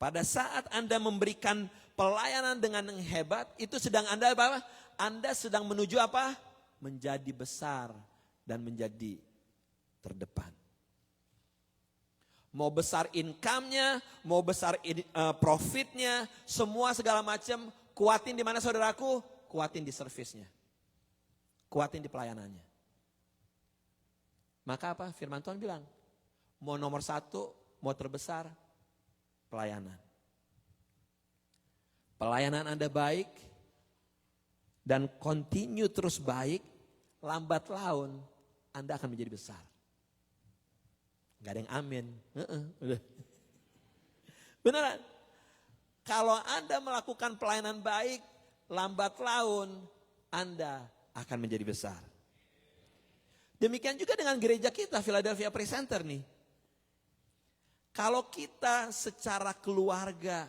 Pada saat Anda memberikan pelayanan dengan yang hebat, itu sedang Anda apa? Anda sedang menuju apa? Menjadi besar dan menjadi terdepan. Mau besar income-nya, mau besar profitnya, semua segala macam, kuatin di mana saudaraku? Kuatin di servisnya. Kuatin di pelayanannya. Maka apa? Firman Tuhan bilang, mau nomor satu, mau terbesar, pelayanan. Pelayanan Anda baik, dan continue terus baik, lambat laun Anda akan menjadi besar. Gak ada yang amin. Udah. Beneran. Kalau Anda melakukan pelayanan baik, lambat laun Anda akan menjadi besar. Demikian juga dengan gereja kita, Philadelphia Presenter nih. Kalau kita secara keluarga,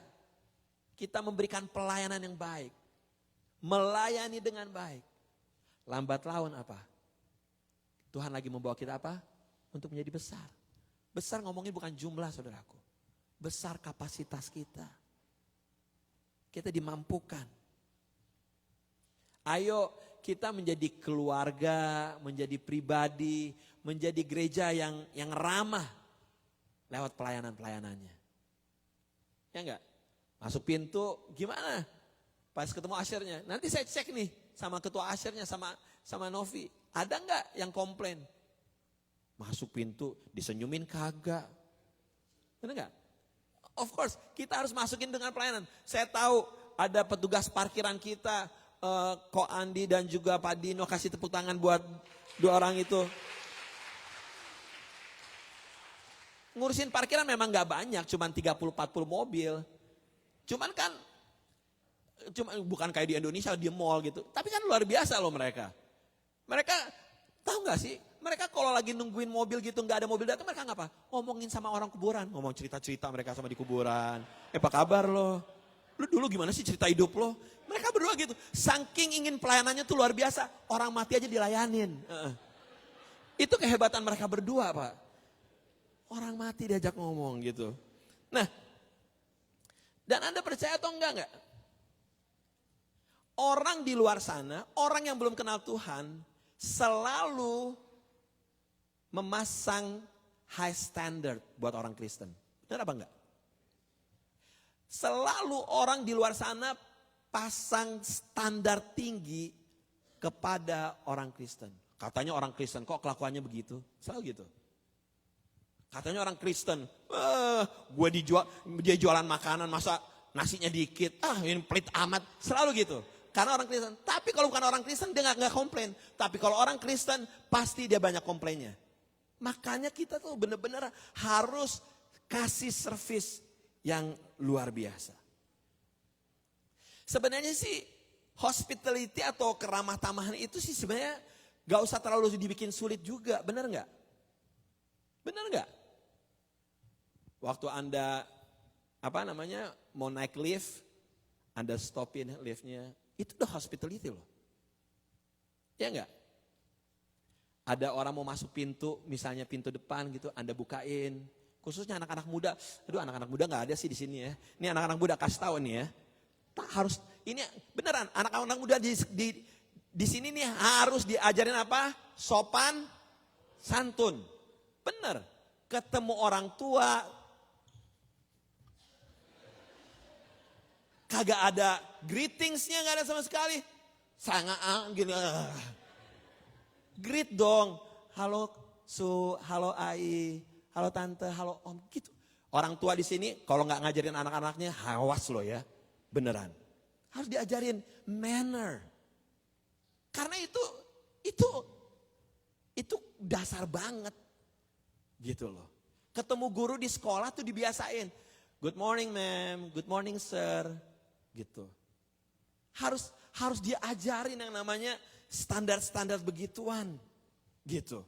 kita memberikan pelayanan yang baik, melayani dengan baik, lambat laun apa? Tuhan lagi membawa kita apa? Untuk menjadi besar. Besar ngomongin bukan jumlah saudaraku. Besar kapasitas kita. Kita dimampukan. Ayo kita menjadi keluarga, menjadi pribadi, menjadi gereja yang ramah lewat pelayanan-pelayanannya. Ya enggak? Masuk pintu gimana? Pas ketemu asyirnya, nanti saya cek nih sama ketua asyirnya, sama Novi. Ada enggak yang komplain? Masuk pintu disenyumin kagak. Benar enggak? Of course, kita harus masukin dengan pelayanan. Saya tahu ada petugas parkiran kita, Ko Andi dan juga Pak Dino, kasih tepuk tangan buat dua orang itu. Ngurusin parkiran memang gak banyak, cuman 30-40 mobil. Cuman kan, bukan kayak di Indonesia di mall gitu. Tapi kan luar biasa loh mereka. Mereka, tahu gak sih? Mereka kalau lagi nungguin mobil gitu, gak ada mobil datang, mereka ngapa? Ngomongin sama orang kuburan, ngomong cerita-cerita mereka sama di kuburan. Apa kabar lo? Lu dulu gimana sih cerita hidup lo? Mereka berdua gitu. Saking ingin pelayanannya tuh luar biasa. Orang mati aja dilayanin. Itu kehebatan mereka berdua Pak. Orang mati diajak ngomong gitu. Nah. Dan Anda percaya atau enggak? Orang di luar sana, orang yang belum kenal Tuhan, selalu memasang high standard buat orang Kristen. Benar apa enggak? Selalu orang di luar sana pasang standar tinggi kepada orang Kristen. Katanya orang Kristen kok kelakuannya begitu? Selalu gitu. Katanya orang Kristen, dia jualan makanan masa nasinya dikit, ini pelit amat. Selalu gitu. Karena orang Kristen. Tapi kalau bukan orang Kristen dia nggak komplain. Tapi kalau orang Kristen pasti dia banyak komplainnya. Makanya kita tuh benar-benar harus kasih servis yang luar biasa. Sebenarnya sih hospitality atau keramah tamahan itu sih sebenarnya gak usah terlalu dibikin sulit juga, benar gak? Benar gak? Waktu Anda apa namanya, mau naik lift, Anda stopin liftnya, itu udah hospitality loh. Ya enggak? Ada orang mau masuk pintu, misalnya pintu depan gitu, Anda bukain. Khususnya anak-anak muda. Aduh, anak-anak muda nggak ada sih di sini ya. Ini anak-anak muda kasih tahu nih ya. Tak harus, ini beneran anak-anak muda di sini nih harus diajarin apa? Sopan, santun. Bener. Ketemu orang tua, kagak ada greetingsnya, nggak ada sama sekali. Sangat gini. Greet dong. Halo Su, halo Ai, halo Tante, halo Om, gitu. Orang tua di sini kalau nggak ngajarin anak-anaknya, awas loh ya. Beneran. Harus diajarin manner. Karena itu dasar banget. Gitu loh. Ketemu guru di sekolah tuh dibiasain. Good morning ma'am, good morning sir. Gitu. Harus diajarin yang namanya standar-standar begituan. Gitu.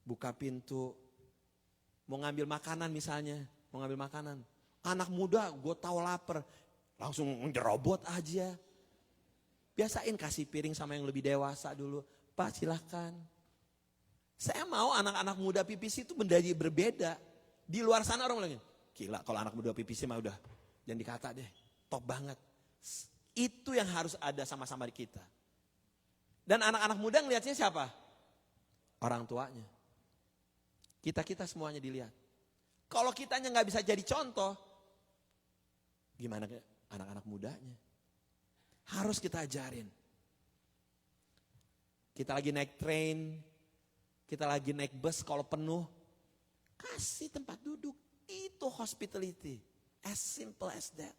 Buka pintu. Mau ngambil makanan misalnya. Mau ngambil makanan. Anak muda gue tahu lapar. Langsung ngerobot aja. Biasain kasih piring sama yang lebih dewasa dulu. Pak silahkan. Saya mau anak-anak muda PPC itu menjadi berbeda. Di luar sana orang bilang, gila kalau anak muda PPC mah udah. Jangan dikata deh, top banget. Itu yang harus ada sama-sama di kita. Dan anak-anak muda ngelihatnya siapa? Orang tuanya. Kita semuanya dilihat. Kalau kitanya nggak bisa jadi contoh, gimana anak-anak mudanya? Harus kita ajarin. Kita lagi naik train, kita lagi naik bus kalau penuh, kasih tempat duduk. Itu hospitality. As simple as that.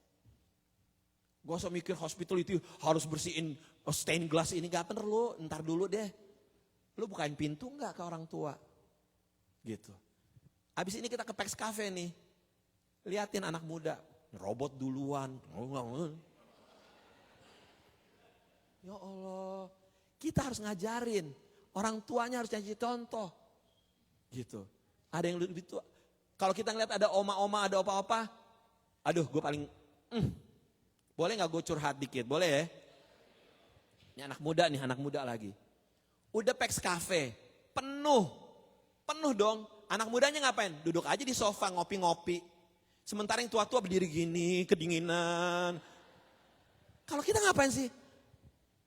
Gak usah mikir hospitality harus bersihin stained glass ini, gak perlu, ntar dulu deh. Lu bukain pintu gak ke orang tua? Gitu. Habis ini kita ke Pex Cafe nih. Liatin anak muda, robot duluan. Ya Allah, kita harus ngajarin. Orang tuanya harus jadi contoh. Gitu. Ada yang lebih tua. Kalau kita ngeliat ada oma-oma, ada opa-opa. Aduh, gue paling, boleh gak gue curhat dikit? Boleh ya? Ini anak muda lagi. Udah Pex Cafe, penuh dong. Anak mudanya ngapain? Duduk aja di sofa ngopi-ngopi. Sementara yang tua-tua berdiri gini, kedinginan. Kalau kita ngapain sih?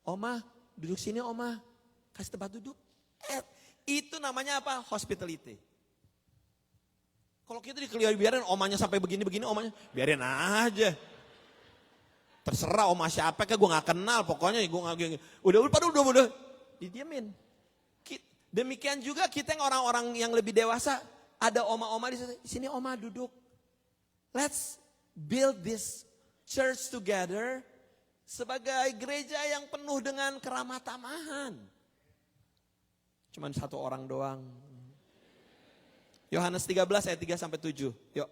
Oma, duduk sini oma, kasih tempat duduk. Itu namanya apa? Hospitality. Kalau kita biarin omanya sampai begini-begini, omanya biarin aja. Terserah oma siapa ke gue gak kenal, pokoknya gue gak, udah, didiemin. Demikian juga kita yang orang-orang yang lebih dewasa, ada oma-oma di sini, oma duduk. Let's build this church together sebagai gereja yang penuh dengan keramah tamahan. Cuman satu orang doang. Yohanes 13 ayat 3-7. Yuk.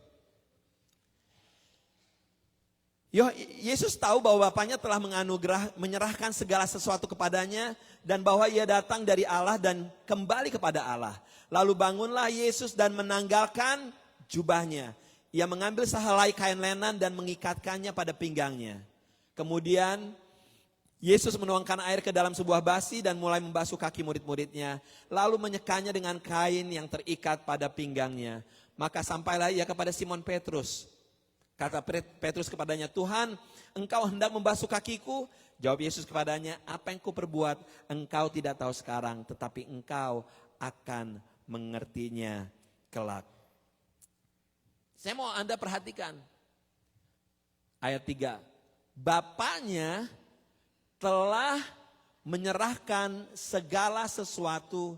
Yesus tahu bahwa Bapaknya telah menyerahkan segala sesuatu kepadanya dan bahwa ia datang dari Allah dan kembali kepada Allah. Lalu bangunlah Yesus dan menanggalkan jubahnya. Ia mengambil sehelai kain lenan dan mengikatkannya pada pinggangnya. Kemudian Yesus menuangkan air ke dalam sebuah basi dan mulai membasuh kaki murid-muridnya. Lalu menyekanya dengan kain yang terikat pada pinggangnya. Maka sampailah ia kepada Simon Petrus. Kata Petrus kepadanya, Tuhan, engkau hendak membasuh kakiku? Jawab Yesus kepadanya, apa yang kuperbuat engkau tidak tahu sekarang, tetapi engkau akan mengertinya kelak. Saya mau Anda perhatikan. Ayat 3. Bapaknya telah menyerahkan segala sesuatu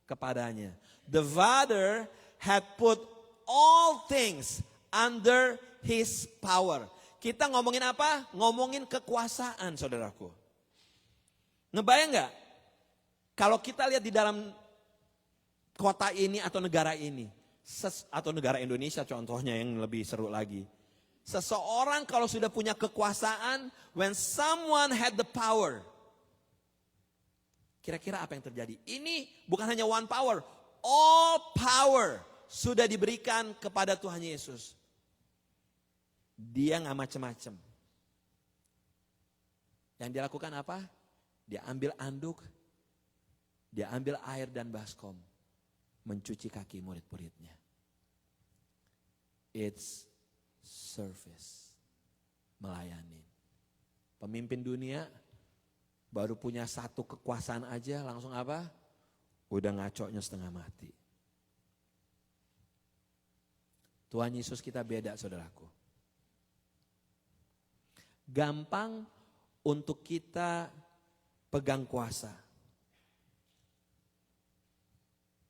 kepadanya. The Father had put all things under His power. Kita ngomongin apa? Ngomongin kekuasaan, saudaraku. Ngebayang gak? Kalau kita lihat di dalam kota ini atau negara ini, atau negara Indonesia contohnya yang lebih seru lagi. Seseorang kalau sudah punya kekuasaan, when someone had the power, kira-kira apa yang terjadi? Ini bukan hanya one power, all power sudah diberikan kepada Tuhan Yesus. Dia nggak macem-macem. Yang dia lakukan apa? Dia ambil anduk, dia ambil air dan baskom, mencuci kaki murid-muridnya. It's service, melayani. Pemimpin dunia baru punya satu kekuasaan aja langsung apa? Udah ngacoknya setengah mati. Tuhan Yesus kita beda, saudaraku. Gampang untuk kita pegang kuasa.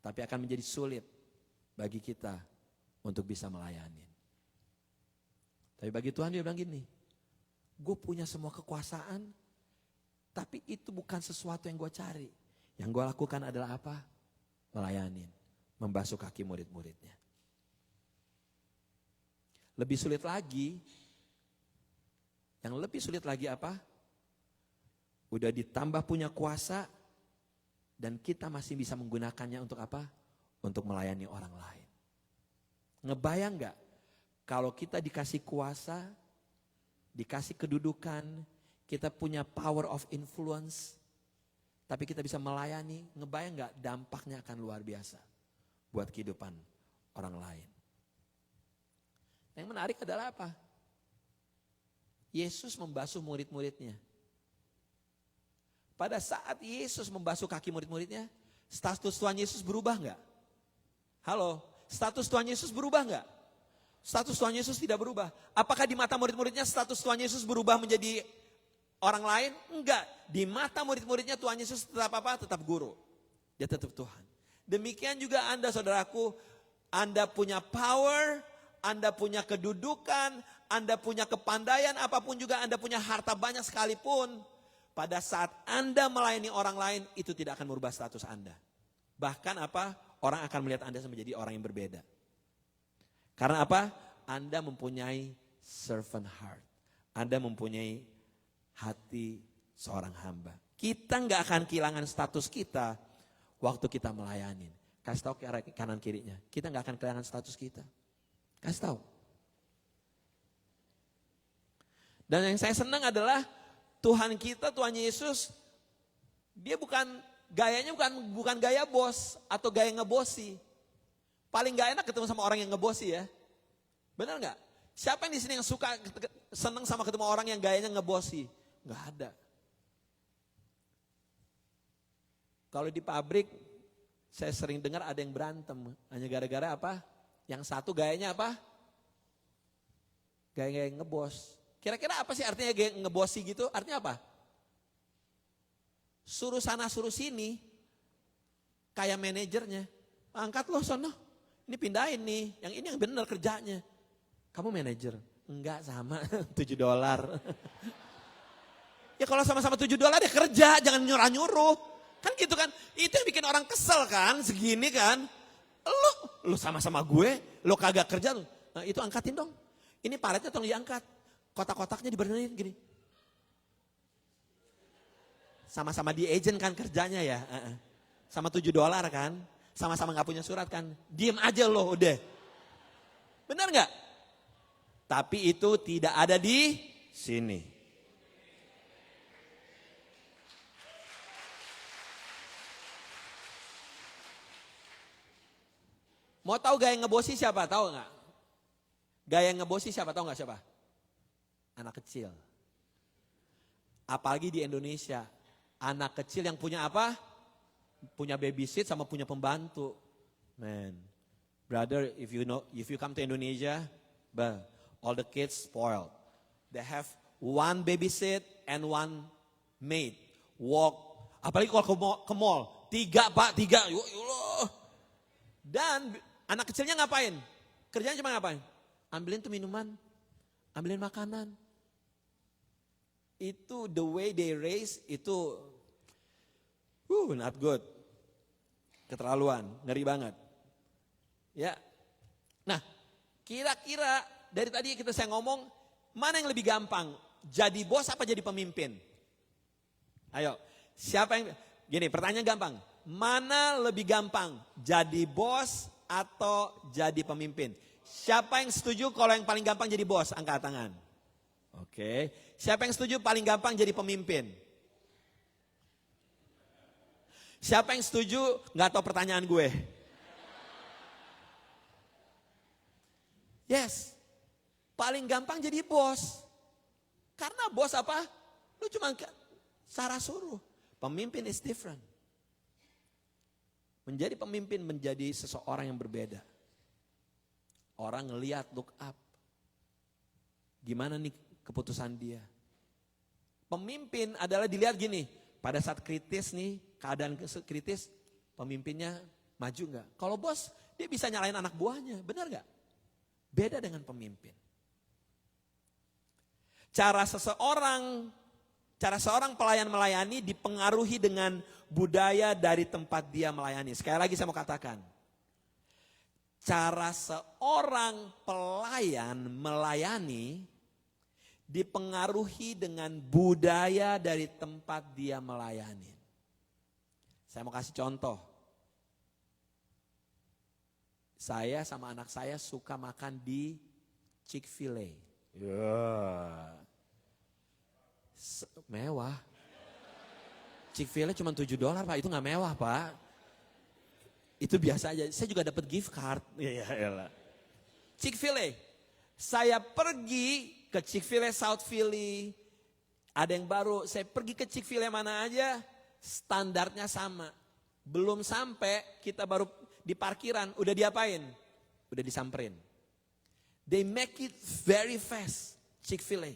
Tapi akan menjadi sulit bagi kita untuk bisa melayani. Tapi bagi Tuhan dia bilang gini, gue punya semua kekuasaan, tapi itu bukan sesuatu yang gue cari. Yang gue lakukan adalah apa? Melayani, membasuh kaki murid-muridnya. Lebih sulit lagi, yang lebih sulit lagi apa? Udah ditambah punya kuasa, dan kita masih bisa menggunakannya untuk apa? Untuk melayani orang lain. Ngebayang gak? Kalau kita dikasih kuasa, dikasih kedudukan, kita punya power of influence, tapi kita bisa melayani, ngebayang gak dampaknya akan luar biasa buat kehidupan orang lain. Yang menarik adalah apa? Yesus membasuh murid-muridnya. Pada saat Yesus membasuh kaki murid-muridnya, status Tuhan Yesus berubah gak? Halo, status Tuhan Yesus berubah gak? Status Tuhan Yesus tidak berubah. Apakah di mata murid-muridnya status Tuhan Yesus berubah menjadi orang lain? Enggak. Di mata murid-muridnya Tuhan Yesus tetap apa? Tetap guru. Dia tetap Tuhan. Demikian juga Anda, saudaraku. Anda punya power, Anda punya kedudukan, Anda punya kepandaian, apapun juga Anda punya harta banyak sekalipun. Pada saat Anda melayani orang lain, itu tidak akan merubah status Anda. Bahkan apa? Orang akan melihat Anda menjadi orang yang berbeda. Karena apa? Anda mempunyai servant heart. Anda mempunyai hati seorang hamba. Kita nggak akan kehilangan status kita waktu kita melayani. Kasih tahu kanan kirinya. Kita nggak akan kehilangan status kita. Kasih tahu. Dan yang saya senang adalah Tuhan kita, Tuhan Yesus, dia gayanya bukan gaya bos atau gaya ngebosi. Paling gak enak ketemu sama orang yang ngebosi ya. Benar gak? Siapa yang di sini yang senang sama ketemu orang yang gayanya ngebosi? Gak ada. Kalau di pabrik, saya sering dengar ada yang berantem. Hanya gara-gara apa? Yang satu gayanya apa? Gaya ngebos. Kira-kira apa sih artinya gaya ngebosi gitu? Artinya apa? Suruh sana suruh sini. Kayak manajernya. Angkat loh sono. Ini pindahin nih, yang ini yang benar kerjanya. Kamu manajer? Enggak, sama $7. Ya kalau sama-sama $7 ya kerja, jangan nyuruh-nyuruh. Kan gitu kan, itu yang bikin orang kesel kan, segini kan. Lu sama-sama gue, lu kagak kerja lu. Nah, itu angkatin dong. Ini paletnya tolong diangkat. Kotak-kotaknya dibenerin gini. Sama-sama di agent kan kerjanya ya. Sama $7 kan. Sama-sama gak punya surat kan. Diem aja loh udah. Benar gak? Tapi itu tidak ada di sini. Mau tahu gaya ngebosi siapa? Tahu gak? Gaya ngebosi siapa? Tahu gak siapa? Anak kecil. Apalagi di Indonesia. Anak kecil yang punya apa? Punya babysit sama punya pembantu. Man, brother, if you come to Indonesia, all the kids spoiled. They have one babysit and one maid. Walk, apalagi kalau ke mall, 3 pak, 3. Dan anak kecilnya ngapain? Kerjanya cuma ngapain? Ambilin tuh minuman, ambilin makanan. Itu the way they raise itu, not good. Keterlaluan, ngeri banget. Ya. Nah, kira-kira dari tadi saya ngomong, mana yang lebih gampang? Jadi bos apa jadi pemimpin? Ayo, siapa yang, gini pertanyaan gampang. Mana lebih gampang? Jadi bos atau jadi pemimpin? Siapa yang setuju kalau yang paling gampang jadi bos? Angkat tangan. Oke. Siapa yang setuju paling gampang jadi pemimpin? Siapa yang setuju nggak tahu pertanyaan gue? Yes. Paling gampang jadi bos. Karena bos apa? Lu cuma cara suruh. Pemimpin is different. Menjadi pemimpin menjadi seseorang yang berbeda. Orang ngelihat, look up. Gimana nih keputusan dia? Pemimpin adalah dilihat gini. Pada saat kritis nih, keadaan kritis, pemimpinnya maju nggak? Kalau bos, dia bisa nyalain anak buahnya, benar nggak? Beda dengan pemimpin. Cara seorang pelayan melayani dipengaruhi dengan budaya dari tempat dia melayani. Sekali lagi saya mau katakan, cara seorang pelayan melayani dipengaruhi dengan budaya dari tempat dia melayani. Saya mau kasih contoh. Saya sama anak saya suka makan di Chick-fil-A. Mewah. Chick-fil-A cuma $7 Pak, itu gak mewah Pak. Itu biasa aja, saya juga dapat gift card. Chick-fil-A, saya pergi ke Chick-fil-A South Philly, ada yang baru, saya pergi ke Chick-fil-A mana aja, standarnya sama. Belum sampai, kita baru di parkiran, udah diapain? Udah disamperin. They make it very fast, Chick-fil-A.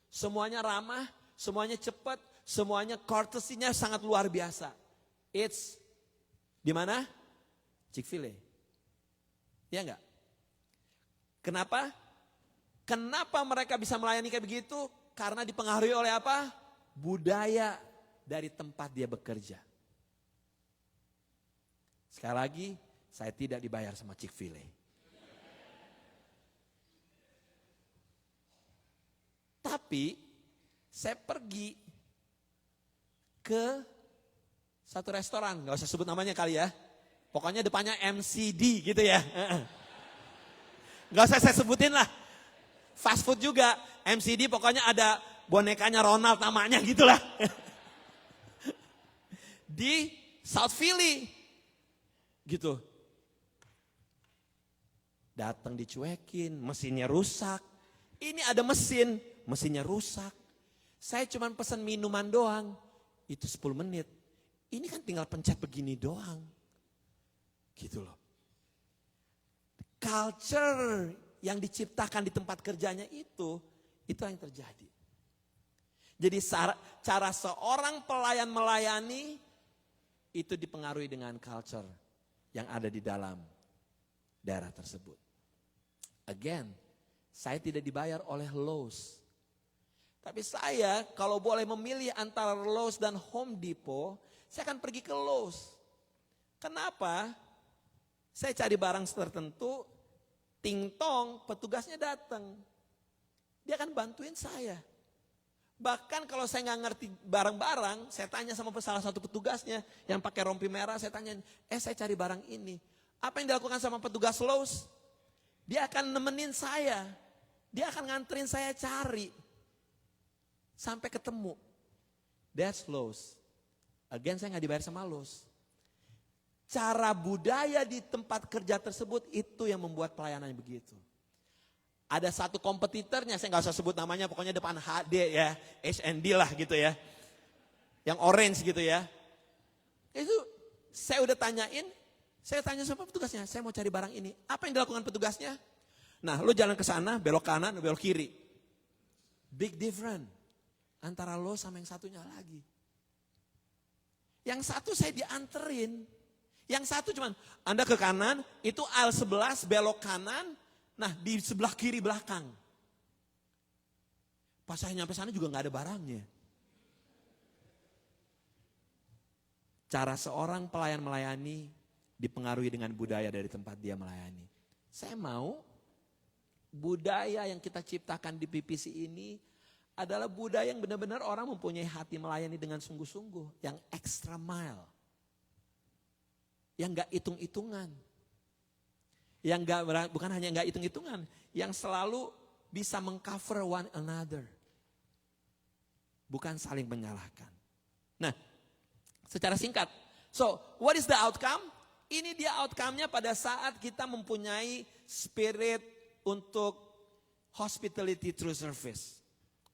Semuanya ramah, semuanya cepat, semuanya courtesy-nya sangat luar biasa. It's di mana? Chick-fil-A. Ya enggak? Kenapa? Kenapa mereka bisa melayani kayak begitu? Karena dipengaruhi oleh apa? Budaya dari tempat dia bekerja. Sekali lagi, saya tidak dibayar sama Chick-fil-A. Tapi saya pergi ke satu restoran, gak usah sebut namanya kali ya. Pokoknya depannya MCD gitu ya. Gak usah saya sebutin lah. Fast food juga, MCD pokoknya ada bonekanya Ronald namanya gitulah. Di South Philly. Gitu. Datang dicuekin, mesinnya rusak. Ini ada mesin, mesinnya rusak. Saya cuma pesan minuman doang, itu 10 menit. Ini kan tinggal pencet begini doang. Gitu loh. Culture yang diciptakan di tempat kerjanya itu yang terjadi. Jadi cara seorang pelayan melayani itu dipengaruhi dengan culture yang ada di dalam daerah tersebut. Again, saya tidak dibayar oleh Lowe's. Tapi saya kalau boleh memilih antara Lowe's dan Home Depot, saya akan pergi ke Lowe's. Kenapa? Saya cari barang tertentu, ting tong, petugasnya datang. Dia akan bantuin saya. Bahkan kalau saya nggak ngerti barang-barang, saya tanya sama salah satu petugasnya yang pakai rompi merah, saya tanya, saya cari barang ini. Apa yang dilakukan sama petugas Lowe's? Dia akan nemenin saya. Dia akan nganterin saya cari. Sampai ketemu. That's Lowe's. Again, saya nggak dibayar sama Lowe's. Cara budaya di tempat kerja tersebut itu yang membuat pelayanan begitu. Ada satu kompetitornya, saya nggak usah sebut namanya, pokoknya depan HD ya, H&D lah gitu ya. Yang orange gitu ya. Itu saya udah tanyain, saya tanya sama petugasnya, saya mau cari barang ini. Apa yang dilakukan petugasnya? Nah, lu jalan ke sana, belok kanan, belok kiri. Big difference antara lo sama yang satunya lagi. Yang satu saya dianterin. Yang satu cuman, Anda ke kanan, itu aisle 11, belok kanan, nah di sebelah kiri belakang. Pas saya nyampe sana juga gak ada barangnya. Cara seorang pelayan melayani dipengaruhi dengan budaya dari tempat dia melayani. Saya mau budaya yang kita ciptakan di PPC ini adalah budaya yang benar-benar orang mempunyai hati melayani dengan sungguh-sungguh. Yang extra mile. Yang gak hitung-hitungan. Yang bukan hanya nggak hitung-hitungan, yang selalu bisa mengcover one another. Bukan saling menyalahkan. Nah, secara singkat. So, what is the outcome? Ini dia outcome-nya pada saat kita mempunyai spirit untuk hospitality through service.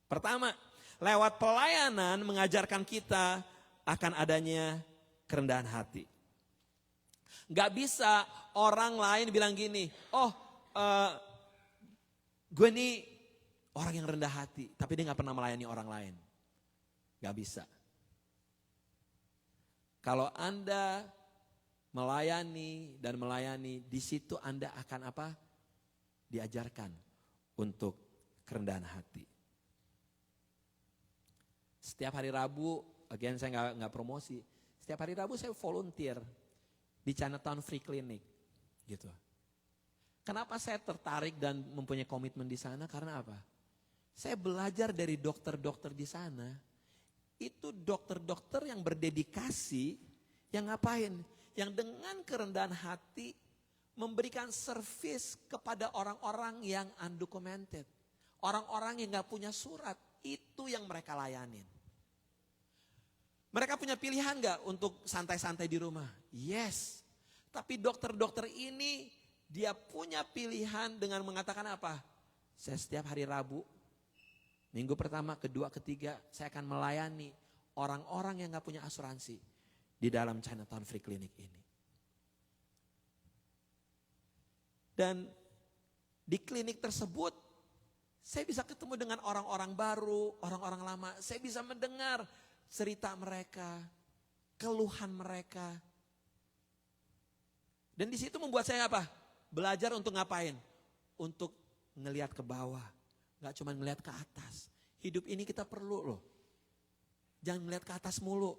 Pertama, lewat pelayanan mengajarkan kita akan adanya kerendahan hati. Gak bisa orang lain bilang gini, gue nih orang yang rendah hati, tapi dia gak pernah melayani orang lain. Gak bisa. Kalau Anda melayani, di situ Anda akan apa? Diajarkan untuk kerendahan hati. Setiap hari Rabu, again saya nggak promosi. Setiap hari Rabu saya volunteer di Chinatown Free Clinic, gitu. Kenapa saya tertarik dan mempunyai komitmen di sana? Karena apa? Saya belajar dari dokter-dokter di sana. Itu dokter-dokter yang berdedikasi, yang ngapain? Yang dengan kerendahan hati memberikan servis kepada orang-orang yang undocumented. Orang-orang yang gak punya surat, itu yang mereka layanin. Mereka punya pilihan gak untuk santai-santai di rumah? Yes. Tapi dokter-dokter ini dia punya pilihan dengan mengatakan apa? Saya setiap hari Rabu, minggu pertama, kedua, ketiga, saya akan melayani orang-orang yang gak punya asuransi di dalam Chinatown Free Clinic ini. Dan di klinik tersebut, saya bisa ketemu dengan orang-orang baru, orang-orang lama. Saya bisa mendengar cerita mereka, keluhan mereka. Dan di situ membuat saya apa? Belajar untuk ngapain? Untuk ngelihat ke bawah. Gak cuma ngelihat ke atas. Hidup ini kita perlu loh. Jangan ngelihat ke atas mulu.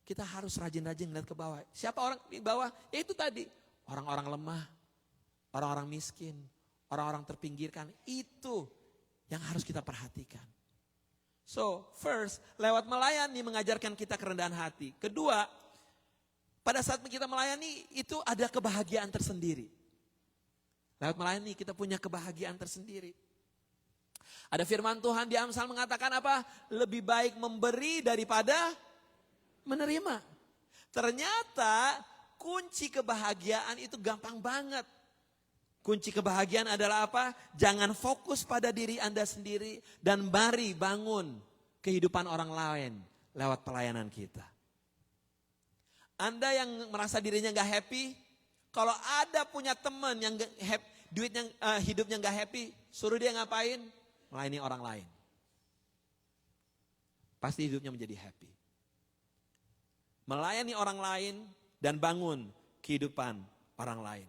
Kita harus rajin-rajin ngelihat ke bawah. Siapa orang di bawah? Ya itu tadi. Orang-orang lemah. Orang-orang miskin. Orang-orang terpinggirkan. Itu yang harus kita perhatikan. So first, lewat melayani mengajarkan kita kerendahan hati. Kedua, pada saat kita melayani itu ada kebahagiaan tersendiri. Lewat melayani kita punya kebahagiaan tersendiri. Ada firman Tuhan di Amsal mengatakan apa? Lebih baik memberi daripada menerima. Ternyata kunci kebahagiaan itu gampang banget. Kunci kebahagiaan adalah apa? Jangan fokus pada diri Anda sendiri dan mari bangun kehidupan orang lain lewat pelayanan kita. Anda yang merasa dirinya gak happy, kalau ada punya teman yang hidupnya gak happy, suruh dia ngapain? Melayani orang lain. Pasti hidupnya menjadi happy. Melayani orang lain dan bangun kehidupan orang lain.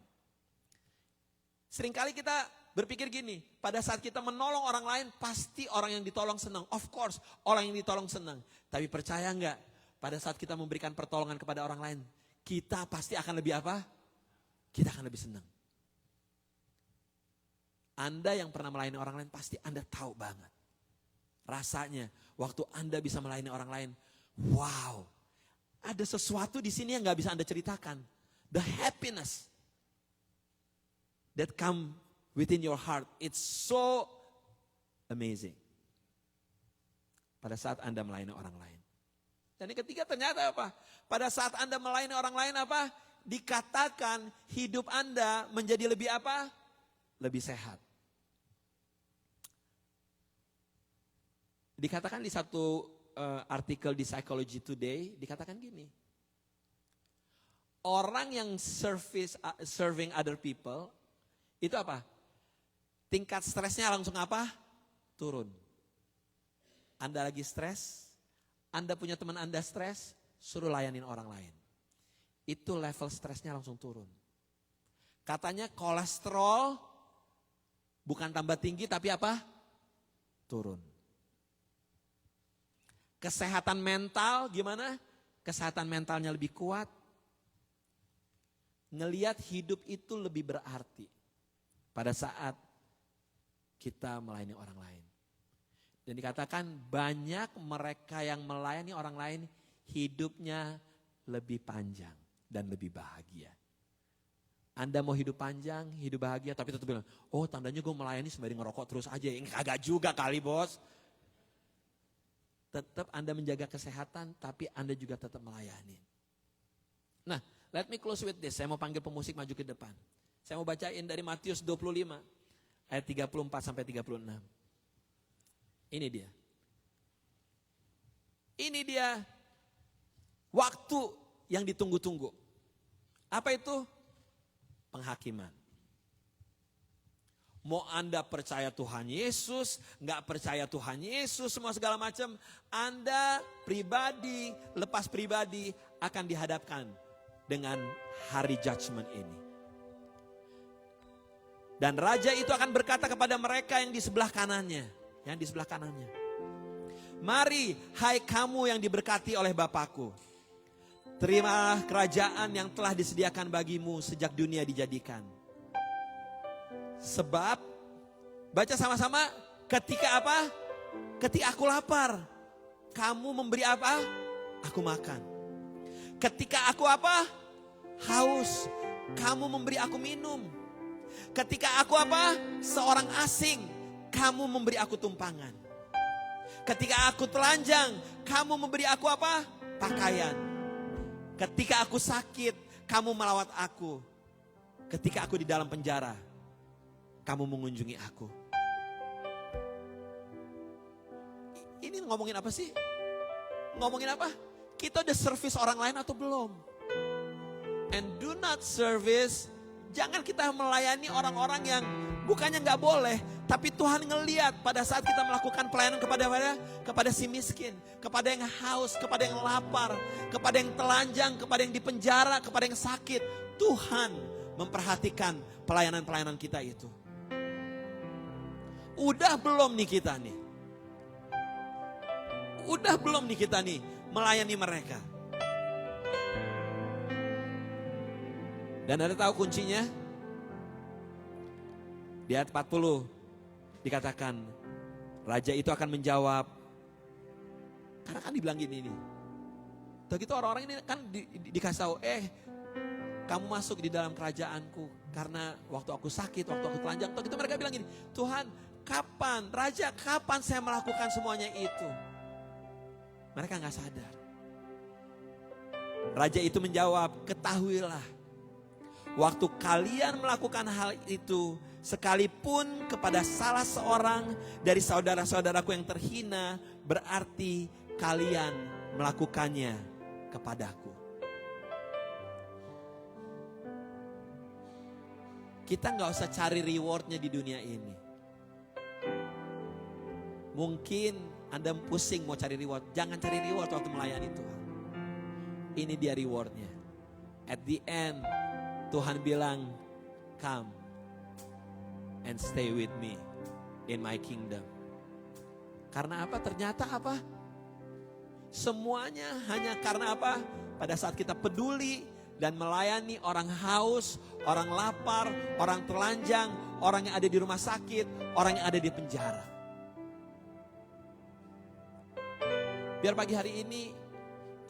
Seringkali kita berpikir gini, pada saat kita menolong orang lain, pasti orang yang ditolong senang. Of course, orang yang ditolong senang. Tapi percaya enggak, pada saat kita memberikan pertolongan kepada orang lain, kita pasti akan lebih apa? Kita akan lebih senang. Anda yang pernah melayani orang lain, pasti Anda tahu banget. Rasanya, waktu Anda bisa melayani orang lain, wow. Ada sesuatu di sini yang gak bisa Anda ceritakan. The happiness that come within your heart. It's so amazing. Pada saat Anda melayani orang lain. Dan yang ketiga ternyata apa? Pada saat Anda melayani orang lain apa? Dikatakan hidup Anda menjadi lebih apa? Lebih sehat. Dikatakan di satu artikel di Psychology Today, dikatakan gini. Orang yang serving other people, itu apa? Tingkat stresnya langsung apa? Turun. Anda lagi stres, Anda punya teman Anda stres, suruh layanin orang lain. Itu level stresnya langsung turun. Katanya kolesterol bukan tambah tinggi tapi apa? Turun. Kesehatan mental gimana? Kesehatan mentalnya lebih kuat. Ngelihat hidup itu lebih berarti. Pada saat kita melayani orang lain. Dan dikatakan banyak mereka yang melayani orang lain hidupnya lebih panjang dan lebih bahagia. Anda mau hidup panjang, hidup bahagia, tapi tetap bilang, oh tandanya gue melayani sembari ngerokok terus aja. Kagak juga kali bos. Tetap Anda menjaga kesehatan, tapi Anda juga tetap melayani. Nah, let me close with this. Saya mau panggil pemusik maju ke depan. Saya mau bacain dari Matius 25, ayat 34 sampai 36. Ini dia. Ini dia waktu yang ditunggu-tunggu. Apa itu? Penghakiman. Mau Anda percaya Tuhan Yesus, nggak percaya Tuhan Yesus, semua segala macam, Anda pribadi, lepas pribadi akan dihadapkan dengan hari judgment ini. Dan raja itu akan berkata kepada mereka yang di sebelah kanannya, mari hai kamu yang diberkati oleh Bapakku, terimalah kerajaan yang telah disediakan bagimu sejak dunia dijadikan. Sebab, baca sama-sama, ketika apa? Ketika aku lapar, kamu memberi apa? Aku makan. Ketika aku apa? Haus, kamu memberi aku minum. Ketika aku apa? Seorang asing, kamu memberi aku tumpangan. Ketika aku telanjang, kamu memberi aku apa? Pakaian. Ketika aku sakit, kamu melawat aku. Ketika aku di dalam penjara, kamu mengunjungi aku. Ini ngomongin apa sih? Ngomongin apa? Kita udah service orang lain atau belum? And do not service. Jangan kita melayani orang-orang yang bukannya nggak boleh, tapi Tuhan ngelihat pada saat kita melakukan pelayanan kepada si miskin, kepada yang haus, kepada yang lapar, kepada yang telanjang, kepada yang di penjara, kepada yang sakit. Tuhan memperhatikan pelayanan-pelayanan kita itu. Udah belum nih kita nih? Udah belum nih kita nih melayani mereka? Dan Anda tahu kuncinya? Di ayat 40 dikatakan, raja itu akan menjawab. Karena kan dibilang gini nih. Tuh gitu orang-orang ini kan dikasih tahu, kamu masuk di dalam kerajaanku. Karena waktu aku sakit, waktu aku telanjang. Tuh gitu mereka bilang gini, Tuhan kapan, Raja kapan saya melakukan semuanya itu? Mereka gak sadar. Raja itu menjawab, ketahuilah. Waktu kalian melakukan hal itu, sekalipun kepada salah seorang dari saudara-saudaraku yang terhina, berarti kalian melakukannya kepadaku. Kita gak usah cari rewardnya di dunia ini. Mungkin Anda pusing mau cari reward. Jangan cari reward waktu melayani Tuhan. Ini dia rewardnya. At the end, Tuhan bilang, come and stay with me in my kingdom. Karena apa? Ternyata apa? Semuanya hanya karena apa? Pada saat kita peduli dan melayani orang haus, orang lapar, orang telanjang, orang yang ada di rumah sakit, orang yang ada di penjara. Biar pagi hari ini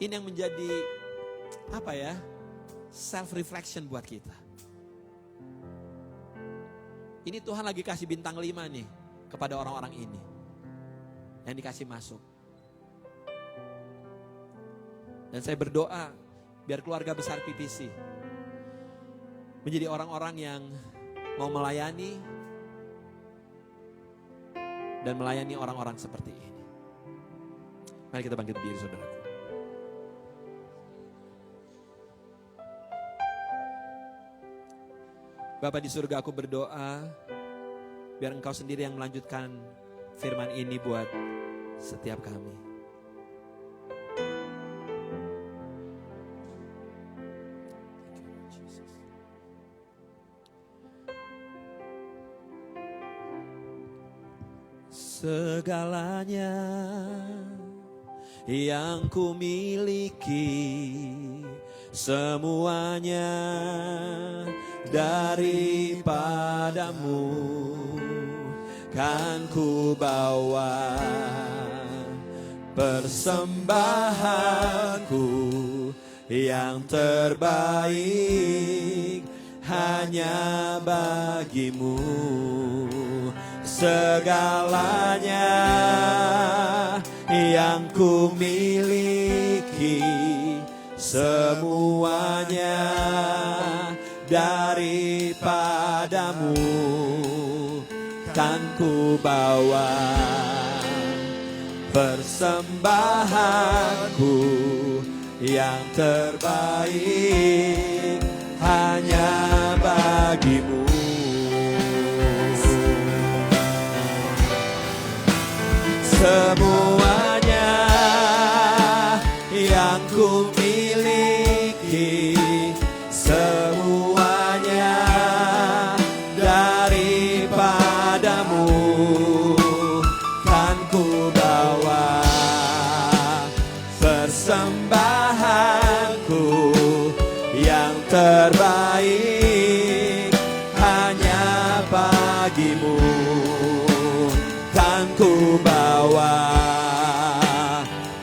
yang menjadi apa ya? Self-reflection buat kita. Ini Tuhan lagi kasih bintang 5 nih kepada orang-orang ini. Yang dikasih masuk. Dan saya berdoa biar keluarga besar PPC menjadi orang-orang yang mau melayani dan melayani orang-orang seperti ini. Mari kita bangkit berdiri, saudaraku. Bapa di surga, aku berdoa biar Engkau sendiri yang melanjutkan firman ini buat setiap kami. Segalanya yang ku miliki, semuanya daripadamu kan ku bawa, persembahanku yang terbaik hanya bagimu. Segalanya yang ku miliki, semuanya daripadamu. Kan ku bawa persembahanku yang terbaik hanya bagimu. Semuanya yang ku miliki, semuanya daripadamu. Kan ku bawa persembahanku yang terbaik hanya bagimu. Kan ku bawa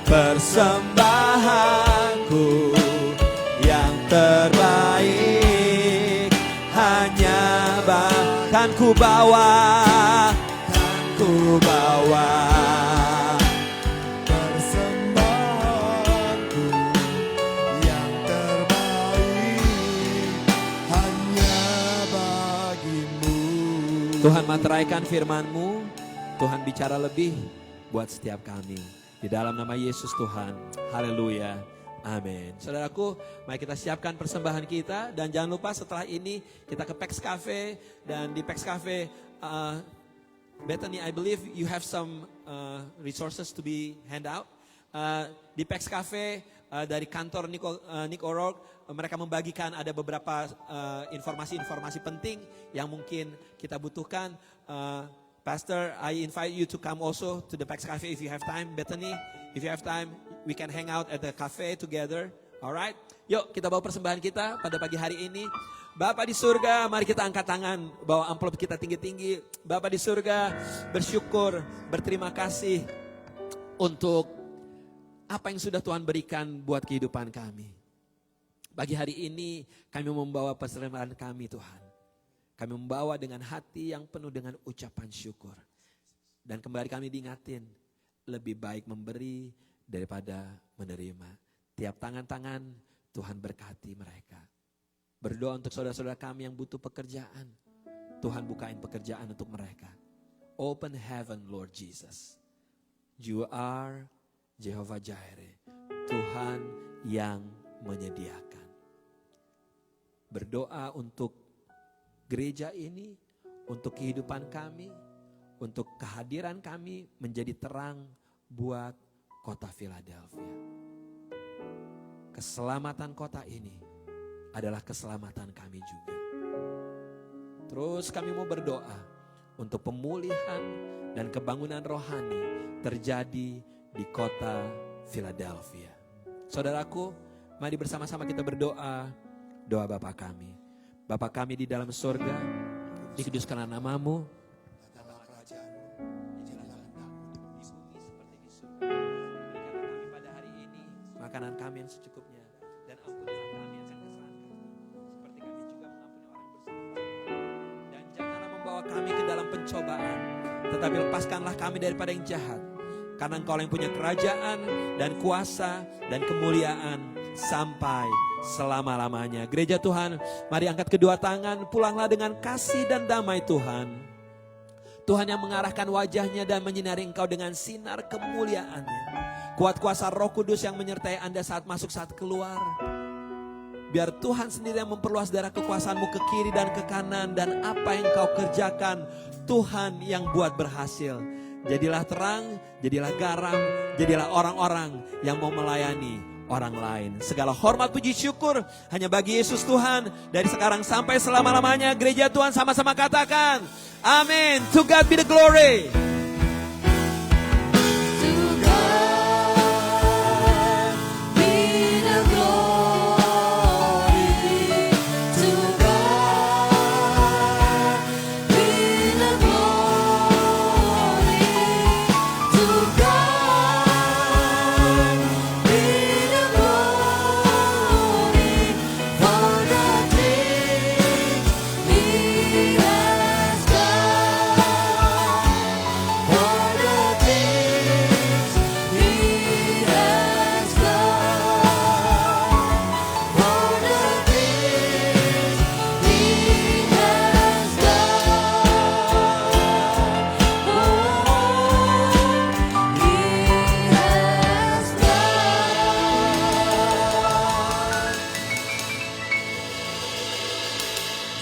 persembahanku yang terbaik hanya kan ku bawa Persembahanku yang terbaik hanya bagimu. Tuhan materaikan firman-Mu. Tuhan bicara lebih buat setiap kami. Di dalam nama Yesus Tuhan. Haleluya. Amin. Saudaraku, mari kita siapkan persembahan kita. Dan jangan lupa setelah ini kita ke Pax Cafe. Dan di Pax Cafe, Bethany, I believe you have some resources to be hand out. Di Pax Cafe, dari kantor Nick O'Rourke, mereka membagikan ada beberapa informasi-informasi penting yang mungkin kita butuhkan. Pastor, I invite you to come also to the Pax Cafe if you have time. Bethany, if you have time, we can hang out at the cafe together. Alright? Yuk kita bawa persembahan kita pada pagi hari ini. Bapa di surga, mari kita angkat tangan, bawa amplop kita tinggi-tinggi. Bapa di surga, bersyukur, berterima kasih untuk apa yang sudah Tuhan berikan buat kehidupan kami. Pagi hari ini kami membawa persembahan kami Tuhan. Kami membawa dengan hati yang penuh dengan ucapan syukur. Dan kembali kami diingatin, lebih baik memberi daripada menerima. Tiap tangan-tangan Tuhan berkati mereka. Berdoa untuk saudara-saudara kami yang butuh pekerjaan. Tuhan bukain pekerjaan untuk mereka. Open heaven, Lord Jesus. You are Jehovah Jireh, Tuhan yang menyediakan. Berdoa untuk gereja ini, untuk kehidupan kami, untuk kehadiran kami menjadi terang buat kota Philadelphia. Keselamatan kota ini adalah keselamatan kami juga. Terus kami mau berdoa untuk pemulihan dan kebangunan rohani terjadi di kota Philadelphia. Saudaraku, mari bersama-sama kita berdoa, doa Bapa kami. Bapa kami di dalam surga, dikuduskanlah nama-Mu, datanglah kerajaan-Mu, jadilah kehendak-Mu di bumi seperti di surga. Berikanlah kami pada hari ini makanan kami yang secukupnya, dan ampunilah kami akan kesalahan kami, seperti kami juga mengampuni orang bersalah kami. Dan janganlah membawa kami ke dalam pencobaan, tetapi lepaskanlah kami daripada yang jahat. Karena Engkau yang punya kerajaan dan kuasa dan kemuliaan sampai selama-lamanya. Gereja Tuhan, mari angkat kedua tangan, pulanglah dengan kasih dan damai Tuhan. Tuhan yang mengarahkan wajahnya dan menyinari engkau dengan sinar kemuliaannya. Kuat kuasa Roh Kudus yang menyertai Anda saat masuk, saat keluar. Biar Tuhan sendiri yang memperluas daerah kekuasaan-Mu ke kiri dan ke kanan. Dan apa yang Kau kerjakan, Tuhan yang buat berhasil. Jadilah terang, jadilah garam, jadilah orang-orang yang mau melayani orang lain. Segala hormat, puji, syukur hanya bagi Yesus Tuhan. Dari sekarang sampai selama-lamanya. Gereja Tuhan sama-sama katakan, amin. To God be the glory.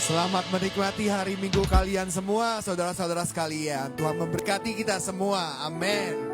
Selamat menikmati hari Minggu kalian semua, saudara-saudara sekalian. Tuhan memberkati kita semua. Amin.